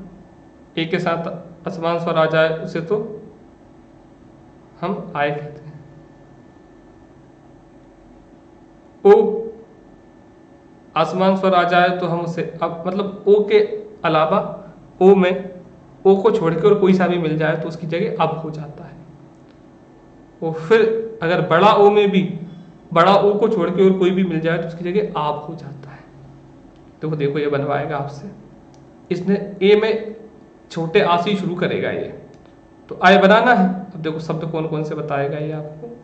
ए के साथ असमान स्वर आ जाए उसे तो हम आय कहते हैं। ओ आसमान स्वर आ जाए तो हम उसे अब मतलब ओ के अलावा ओ में ओ को छोड़ के और कोई सा भी मिल जाए तो उसकी जगह अब हो जाता है। और फिर अगर बड़ा ओ में भी बड़ा ओ को छोड़ के और कोई भी मिल जाए तो उसकी जगह आप हो जाता है। तो देखो ये बनवाएगा आपसे, इसने ए में छोटे आ से शुरू करेगा ये, तो आय बनाना है। अब देखो शब्द कौन कौन से बताएगा ये आपको।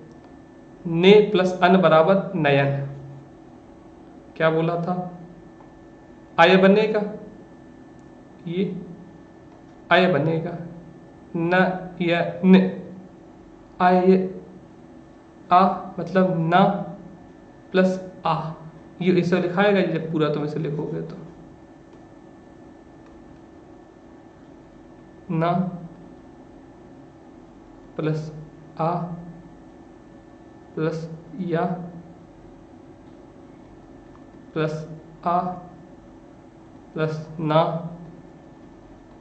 ने प्लस अन बराबर नयन, क्या बोला था? आय बनेगा, ये आय बनेगा, न या न, आय आ मतलब ना प्लस आ, ये इसे लिखाएगा जब पूरा तुम इसे लिखोगे तो ना प्लस आ प्लस या प्लस आ प्लस ना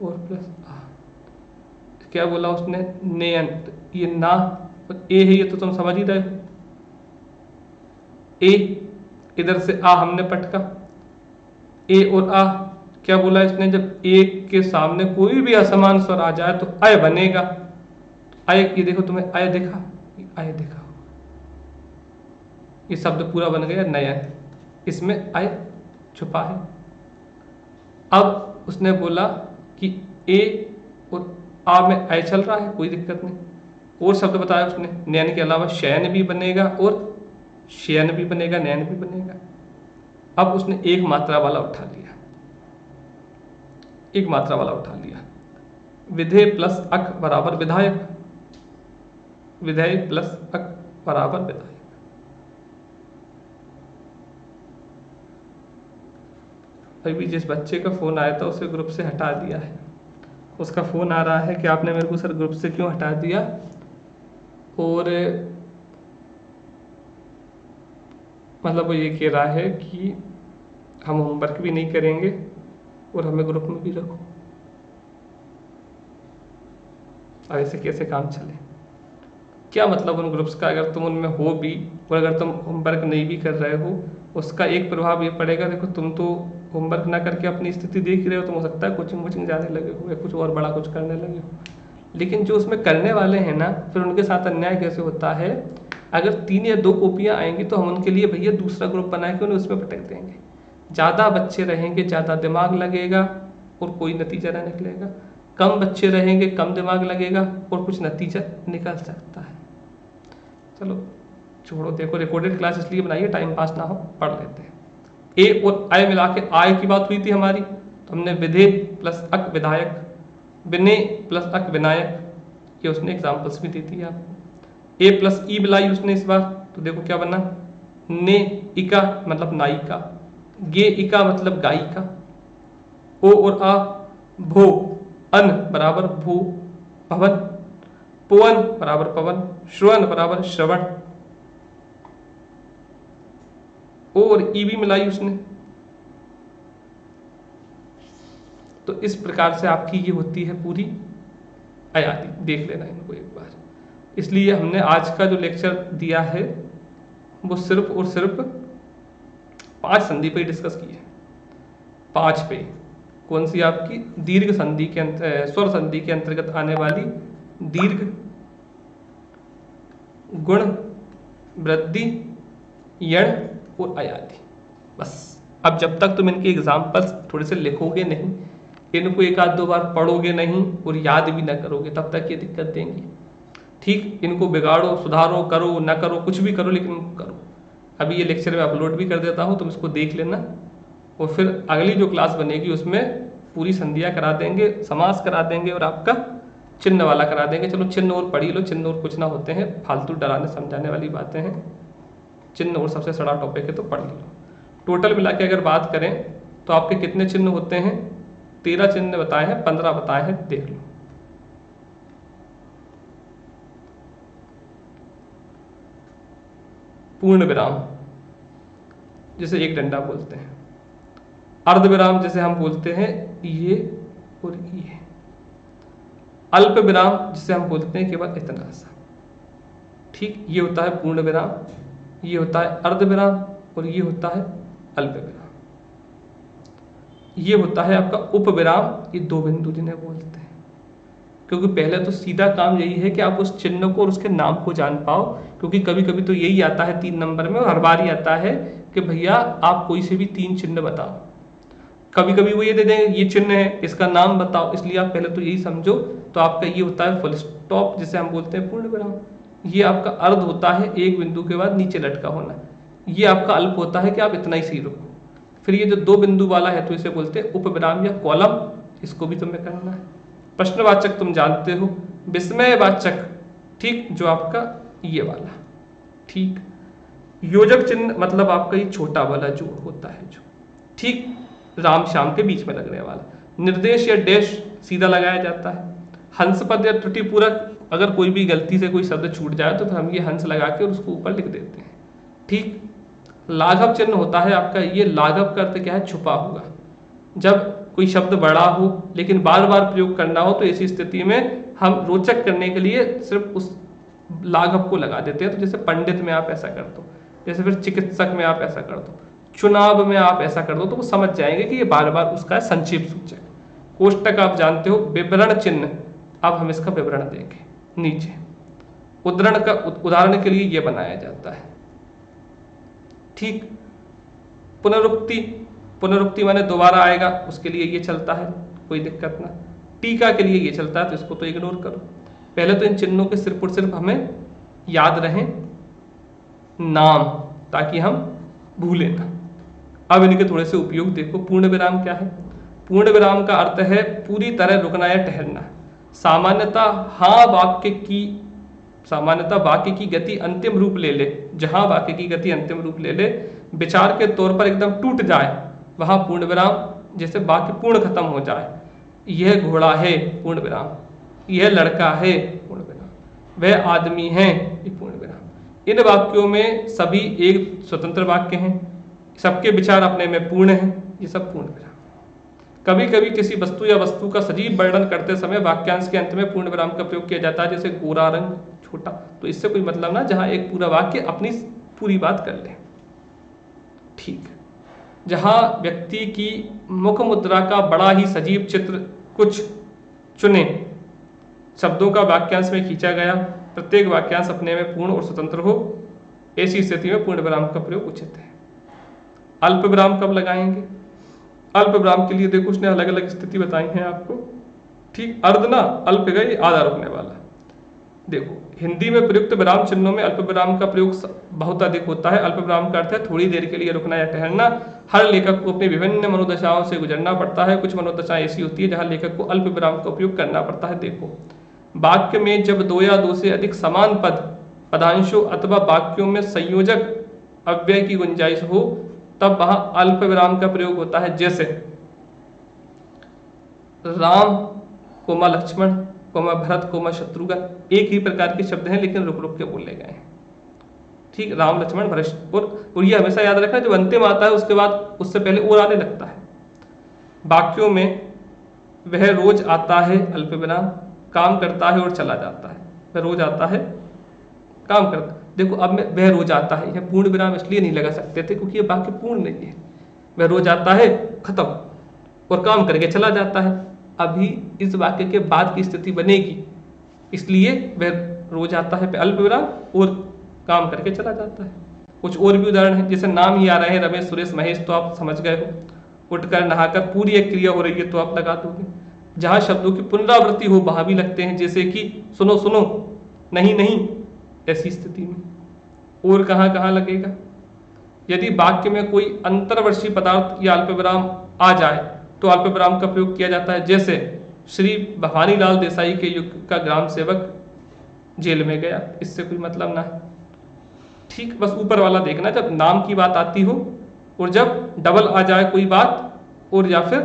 और प्लस आ। क्या बोला उसने? नेयन, ये ना और ए है, ये तो तुम समझ ही रहे हो। ए इधर से आ हमने पटका, ए और आ, क्या बोला इसने? जब ए के सामने कोई भी असमान स्वर आ जाए तो अय बनेगा। अय, ये देखो तुम्हें अय दिखा, अय दिखा, ये शब्द पूरा बन गया नयन, इसमें अय छुपा है। अब उसने बोला कि ए और आ में अय चल रहा है, कोई दिक्कत नहीं। और शब्द बताया उसने, नैन के अलावा शयन भी बनेगा और शयन भी बनेगा, नैन भी बनेगा। अब उसने एक मात्रा वाला उठा लिया, एक मात्रा वाला उठा लिया। विधेय प्लस अक बराबर विधायक, विधेय प्लस अक बराबर विधायक। अभी जिस बच्चे का फोन आया था उसे ग्रुप से हटा दिया है। उसका फोन आ रहा है कि आपने मेरे को सर ग्रुप से क्यों हटा दिया, और मतलब वो ये कह रहा है कि हम होमवर्क भी नहीं करेंगे और हमें ग्रुप में भी रखो। अब ऐसे कैसे काम चले? क्या मतलब उन ग्रुप्स का, अगर तुम उनमें हो भी और अगर तुम होमवर्क नहीं भी कर रहे हो, उसका एक प्रभाव ये पड़ेगा। देखो तुम तो होमवर्क ना करके अपनी स्थिति देख ही रहे हो, तुम हो सकता है कोचिंग वोचिंग जाने लगे हो या कुछ और बड़ा कुछ करने लगे हो, लेकिन जो उसमें करने वाले हैं ना, फिर उनके साथ अन्याय कैसे होता है? अगर 3 या 2 कॉपियाँ आएंगी तो हम उनके लिए भैया दूसरा ग्रुप बना के उन्हें उसमें पटक देंगे। ज़्यादा बच्चे रहेंगे, ज़्यादा दिमाग लगेगा और कोई नतीजा ना निकलेगा। कम बच्चे रहेंगे, कम दिमाग लगेगा और कुछ नतीजा निकल सकता है। चलो छोड़ो, देखो रिकॉर्डेड क्लास इसलिए बनाइए टाइम पास ना हो, पढ़ लेते हैं। ए और आय मिला के आय की बात हुई थी हमारी, तो हमने विधेय प्लस अक विधायक, विनय प्लस अक विनायक, ये उसने एग्जाम्पल्स भी दी थी आपको। ए प्लस ई मिलाई उसने इस बार, तो देखो क्या बना? ने इका मतलब नायिका, गे इका मतलब गायिका, ओ और आ भो, अन बराबर भू भवन, पवन बराबर पवन, श्रवण बराबर श्रवण, और ई भी मिलाई उसने। तो इस प्रकार से आपकी ये होती है पूरी अयादी। देख लेना इनको एक बार। इसलिए हमने आज का जो लेक्चर दिया है वो सिर्फ और सिर्फ 5 संधि पे डिस्कस की है। 5 पे। कौन सी? आपकी दीर्घ संधि के स्वर संधि के अंतर्गत आने वाली दीर्घ, गुण, वृद्धि, यण और अयादि। बस। अब जब तक तुम इनके एग्जाम्पल्स थोड़े से लिखोगे नहीं, इनको एक आध दो बार पढ़ोगे नहीं और याद भी ना करोगे, तब तक ये दिक्कत देंगी। ठीक, इनको बिगाड़ो, सुधारो, करो ना करो, कुछ भी करो, लेकिन करो। अभी ये लेक्चर में अपलोड भी कर देता हूँ, तुम इसको देख लेना, और फिर अगली जो क्लास बनेगी उसमें पूरी संधियाँ करा देंगे, समास करा देंगे और आपका चिन्ह वाला करा देंगे। चलो चिन्ह और पढ़ी लो, चिन्ह और कुछ ना होते हैं, फालतू डराने समझाने वाली बातें हैं। चिन्ह और सबसे सड़ा टॉपिक है, तो पढ़ लो। टोटल मिला के अगर बात करें तो आपके कितने चिन्ह होते हैं? 13 चिन्ह बताए हैं, 15 बताए हैं, देख लो। पूर्ण विराम जिसे एक डंडा बोलते हैं, अर्ध विराम जिसे हम बोलते हैं ये और ये, अल्प विराम जिसे हम बोलते हैं केवल इतना सा। ठीक, ये होता है पूर्ण विराम, ये होता है अर्ध विराम और ये होता है अल्प विराम। ये होता है आपका उप विराम, ये 2 बिंदु जिन्हें बोलते हैं। क्योंकि पहले तो सीधा काम यही है कि आप उस चिन्ह को और उसके नाम को जान पाओ, क्योंकि कभी कभी तो यही आता है 3 नंबर में, और हर बार ही आता है कि भैया आप कोई से भी 3 चिन्ह बताओ। कभी कभी वो ये दे देंगे ये चिन्ह है, इसका नाम बताओ, इसलिए आप पहले तो यही समझो। तो आपका ये होता है फुल स्टॉप जिसे हम बोलते हैं पूर्ण विराम। ये आपका अर्ध होता है एक बिंदु के बाद नीचे लटका होना। ये आपका अल्प होता है कि आप इतना ही सही रुको। फिर ये जो 2 बिंदु वाला है तो इसे बोलते हैं उप विराम या कॉलम, इसको भी तुम्हें करना है। प्रश्नवाचक तुम जानते हो, विस्मयवाचक, ठीक, जो आपका ये वाला, ठीक। योजक चिन्ह मतलब आपका ये छोटा वाला जोड़ होता है जो, ठीक, राम श्याम के बीच में लगने वाला। निर्देश या डैश सीधा लगाया जाता है। हंस पद या त्रुटि पूरक, अगर कोई भी गलती से कोई शब्द छूट जाए तो फिर हम ये हंस लगा के उसको ऊपर लिख देते हैं, ठीक। लाघव चिन्ह होता है आपका, ये लाघव का अर्थ क्या है? छुपा हुआ। जब कोई शब्द बड़ा हो लेकिन बार बार प्रयोग करना हो तो ऐसी स्थिति में हम रोचक करने के लिए सिर्फ उस लाघव को लगा देते हैं। तो जैसे पंडित में आप ऐसा कर दो, जैसे फिर चिकित्सक में आप ऐसा कर दो, चुनाव में आप ऐसा कर दो, तो वो समझ जाएंगे कि ये बार बार उसका संक्षेप सूचक। कोष्टक आप जानते हो, विवरण चिन्ह, अब हम इसका विवरण देंगे नीचे। उद्धरण का उदाहरण के लिए ये बनाया जाता है, ठीक। पुनरुक्ति, पुनरुक्ति माने दोबारा आएगा, उसके लिए ये चलता है, कोई दिक्कत ना। टीका के लिए ये चलता है, तो इसको तो इग्नोर करो। पहले तो इन चिन्हों के सिर्फ और सिर्फ हमें याद रहें नाम, ताकि हम भूलें ना। अब इनके थोड़े से उपयोग देखो। पूर्ण विराम क्या है? पूर्ण विराम का अर्थ है पूरी तरह रुकना या ठहरना। सामान्यतः वाक्य की गति अंतिम रूप ले ले, जहां वाक्य की गति अंतिम रूप ले ले, विचार के तौर पर एकदम टूट जाए, वहां पूर्ण विराम। जैसे वाक्य पूर्ण खत्म हो जाए, यह घोड़ा है, पूर्ण विराम। यह लड़का है, पूर्ण विराम। वह आदमी है, ये पूर्ण विराम। इन वाक्यों में सभी एक स्वतंत्र वाक्य हैं, सबके विचार अपने में पूर्ण हैं, ये सब पूर्ण विराम। कभी कभी किसी वस्तु या वस्तु का सजीव वर्णन करते समय वाक्यांश के अंत में पूर्ण विराम का प्रयोग किया जाता है, जैसे गोरा रंग, छोटा। तो इससे कोई मतलब ना, जहां एक पूरा वाक्य अपनी पूरी बात कर ले, ठीक। जहां व्यक्ति की मुख मुद्रा का बड़ा ही सजीव चित्र कुछ चुने शब्दों का वाक्यांश में खींचा गया, प्रत्येक वाक्यांश अपने में पूर्ण और स्वतंत्र हो, ऐसी स्थिति में पूर्ण विराम का प्रयोग उचित है। अल्प विराम कब लगाएंगे? अल्प विराम के लिए देखो उसने अलग अलग स्थिति बताई है आपको, ठीक। अर्ध ना, अल्प गई आधा रुकने वाला। देखो हिंदी में प्रयुक्त विराम चिन्हों में अल्प विराम का प्रयोग बहुत अधिक होता है। अल्प विराम का अर्थ है थोड़ी देर के लिए रुकना या ठहरना। हर लेखक को अपनी विभिन्न मनोदशाओं से गुजरना पड़ता है। कुछ मनोदशाएं ऐसी होती है जहां लेखक को अल्प विराम का उपयोग करना पड़ता है। देखो, वाक्य में जब 2 या 2 से अधिक समान पद, पदांशों अथवा वाक्यों में संयोजक अव्यय की गुंजाइश हो, तब वहां अल्प विराम का प्रयोग होता है। जैसे Ram comma Lakshman comma Bharat comma Shatrughan, एक ही प्रकार के शब्द हैं लेकिन रुक रुक के बोले गए हैं, ठीक। राम लक्ष्मण भरत, और ये हमेशा याद रखना, जब अंतिम आता है उसके बाद उससे पहले और आने लगता है। वाक्यों में वह रोज आता है, अल्प विराम, काम करता है और चला जाता है। वह रोज आता है, काम करता, देखो अब मैं वह रोज आता है, यह पूर्ण विराम इसलिए नहीं लगा सकते थे क्योंकि ये वाक्य पूर्ण नहीं है। वह रोज आता है खत्म, और काम करके चला जाता है। अभी इस वाक्य के बाद की स्थिति बनेगी, इसलिए वह रोज आता है पे अल्प विराम और काम करके चला जाता है। कुछ और भी उदाहरण है, जैसे नाम ही आ रहे हैं रमेश सुरेश महेश, तो आप समझ गए हो। उठकर नहाकर पूरी एक क्रिया हो रही है तो आप लगा दोगे। जहां शब्दों की पुनरावृत्ति हो वहां भी लगते हैं, जैसे कि सुनो सुनो, नहीं नहीं, ऐसी स्थिति में। और कहां कहां लगेगा? यदि वाक्य में कोई अंतर्वर्षीय पदार्थ या अल्पविराम आ जाए तो अल्पविराम का प्रयोग किया जाता है। जैसे श्री भवानीलाल देसाई के युग का ग्राम सेवक जेल में गया, इससे कोई मतलब ना है। ठीक, बस ऊपर वाला देखना, जब नाम की बात आती हो और जब डबल आ जाए कोई बात, और या फिर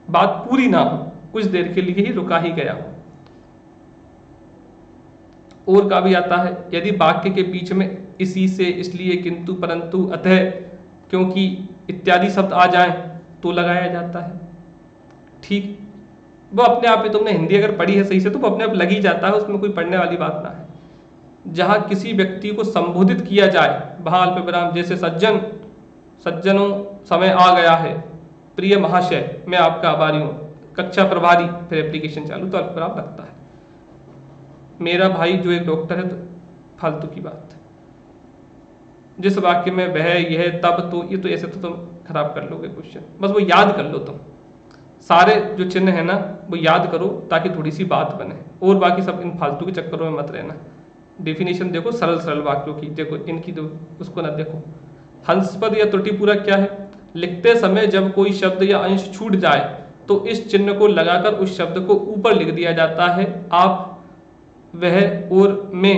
बात पूरी ना हो, कुछ देर के लिए ही रुका ही गया हो। और का भी आता है, यदि वाक्य के बीच में इसी से, इसलिए, किंतु, परंतु, अतः, क्योंकि इत्यादि शब्द आ जाएं तो लगाया जाता है। ठीक, वो अपने आप ही, तुमने हिंदी अगर पढ़ी है सही से तो वो अपने आप लग ही जाता है, उसमें कोई पढ़ने वाली बात ना है। जहां किसी व्यक्ति को संबोधित किया जाए वहां अल्पविराम, जैसे सज्जन, सज्जनों, समय आ गया है, प्रिय महाशय, मैं आपका आभारी हूं, कक्षा प्रभारी, फिर एप्लीकेशन चालू, तो अल्पविराम लगता है। मेरा भाई जो एक डॉक्टर है, तो फालतू की बात। जिस वाक्य में वह, यह, तब, तो, ये तो ऐसे तो तुम खराब कर लोगे क्वेश्चन, बस वो याद कर लो तुम। सारे जो चिन्ह है ना वो याद करो ताकि थोड़ी सी बात बने, और बाकी सब इन फालतू के चक्करों में मत रहना। डेफिनेशन देखो सरल सरल वाक्यों की, देखो इनकी तो उसको ना देखो। हंसपद या त्रुटिपूरक क्या है? लिखते समय जब कोई शब्द या अंश छूट जाए तो इस चिन्ह को लगाकर उस शब्द को ऊपर लिख दिया जाता है। आप, वह और मैं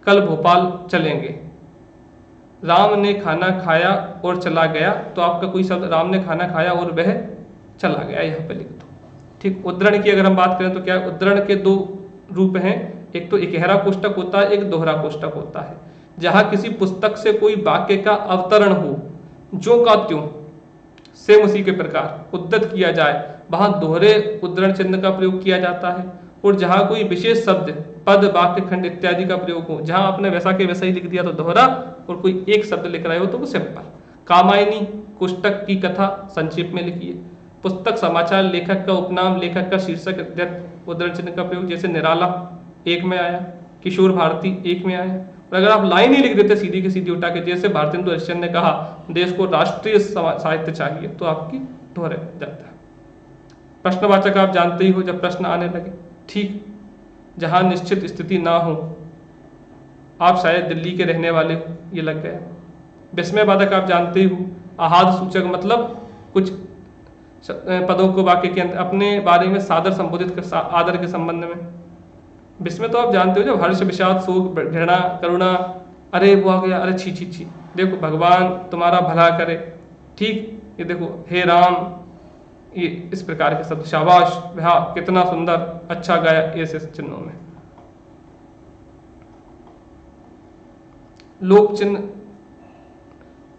कल भोपाल चलेंगे। राम ने खाना खाया और चला गया, तो आपका कोई शब्द राम ने खाना खाया और वह चला गया यहाँ पे लिख दो। ठीक, उद्धरण की अगर हम बात करें तो क्या, उद्धरण के दो रूप हैं, एक तो इकहरा कोष्टक होता है, एक दोहरा कोष्टक होता है। जहां किसी पुस्तक से कोई वाक्य का अवतरण हो, जो का त्यों, सेम उसी के प्रकार उद्धत किया जाए, वहां दोहरे उद्धरण चिन्ह का प्रयोग किया जाता है। और जहां कोई विशेष शब्द, पद, वाक्य खंड इत्यादि का प्रयोग हो, जहां आपने वैसा के वैसा ही लिख दिया तो दोहरा, और कोई एक शब्द लिख रहे हो तो वो सिंपल। कामायनी कोष्टक की कथा संक्षेप में लिखिए। पुस्तक, समाचार, लेखक का उपनाम, लेखक का शीर्षक, उद्धरण चिन्ह का प्रयोग, जैसे निराला एक में आया, किशोर भारती एक में आया। और अगर आप लाइन ही लिख देते सीधी की सीधी उठा के, जैसे भारतेंदु हरिश्चंद्र ने कहा देश को राष्ट्रीय साहित्य चाहिए, तो आपकी दोहरे जाता है। प्रश्नवाचक आप जानते ही हो, जब प्रश्न आने लगे। ठीक, जहां निश्चित स्थिति ना हो, आप शायद दिल्ली के रहने वाले हो, ये लग गया। विस्मयवादक आप जानते ही हो, आहाद सूचक मतलब कुछ पदों को वाक्य के अंदर अपने बारे में सादर संबोधित कर, आदर के संबंध में। विस्मय तो आप जानते हो, जब हर्ष, विषाद, शोक, घृणा, करुणा, अरे वो आ गया, अरे छी छी छी, देखो भगवान तुम्हारा भला करे। ठीक, ये देखो हे राम, ये इस प्रकार के शब्द, शाबाश, वाह कितना सुंदर, अच्छा गाया, ऐसे चिन्हों में। लोक चिन्ह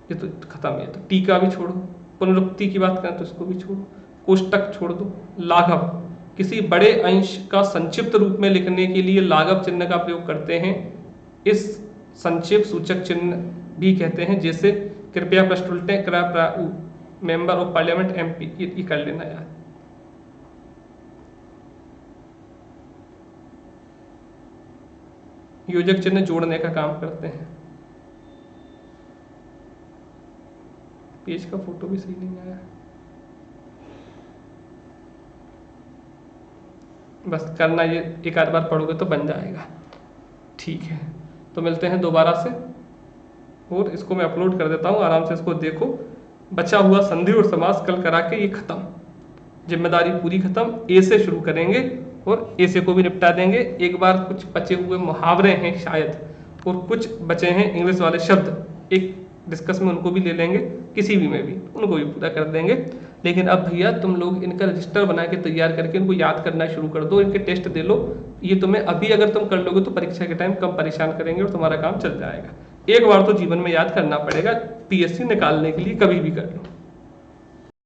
ये तो खत्म है, तो टीका भी छोड़ो। पुनरुक्ति की बात करें तो इसको भी छोड़ो। कोष्टक छोड़ दो। लाघव, किसी बड़े अंश का संक्षिप्त रूप में लिखने के लिए लाघव चिन्ह का प्रयोग करते हैं। इस संक्षेप सूचक चिन्ह भी कहते हैं, जैसे कृपया पृष्ठ उल्टे, मेंबर ऑफ पार्लियामेंट एमपी, ये कर लेना यार। योजक चिन्ह जोड़ने का काम करते हैं। पेज का फोटो भी सही नहीं आया, बस करना, ये एक आध बार पढ़ोगे तो बन जाएगा। ठीक है, तो मिलते हैं दोबारा से, और इसको मैं अपलोड कर देता हूँ, आराम से इसको देखो। बचा हुआ संधि और समास कल करा के ये खत्म, जिम्मेदारी पूरी खत्म। ए से शुरू करेंगे और ए से को भी निपटा देंगे। एक बार कुछ बचे हुए मुहावरे हैं शायद, और कुछ बचे हैं इंग्लिश वाले शब्द, एक डिस्कस में उनको भी ले लेंगे, किसी भी में भी उनको भी पूरा कर देंगे। लेकिन अब भैया तुम लोग इनका रजिस्टर बना के तैयार करके इनको याद करना शुरू कर दो, इनके टेस्ट दे लो। ये तुम्हें अभी अगर तुम कर लोगे तो परीक्षा के टाइम कम परेशान करेंगे और तुम्हारा काम चल जाएगा। एक बार तो जीवन में याद करना पड़ेगा, पीएससी निकालने के लिए कभी भी कर लो।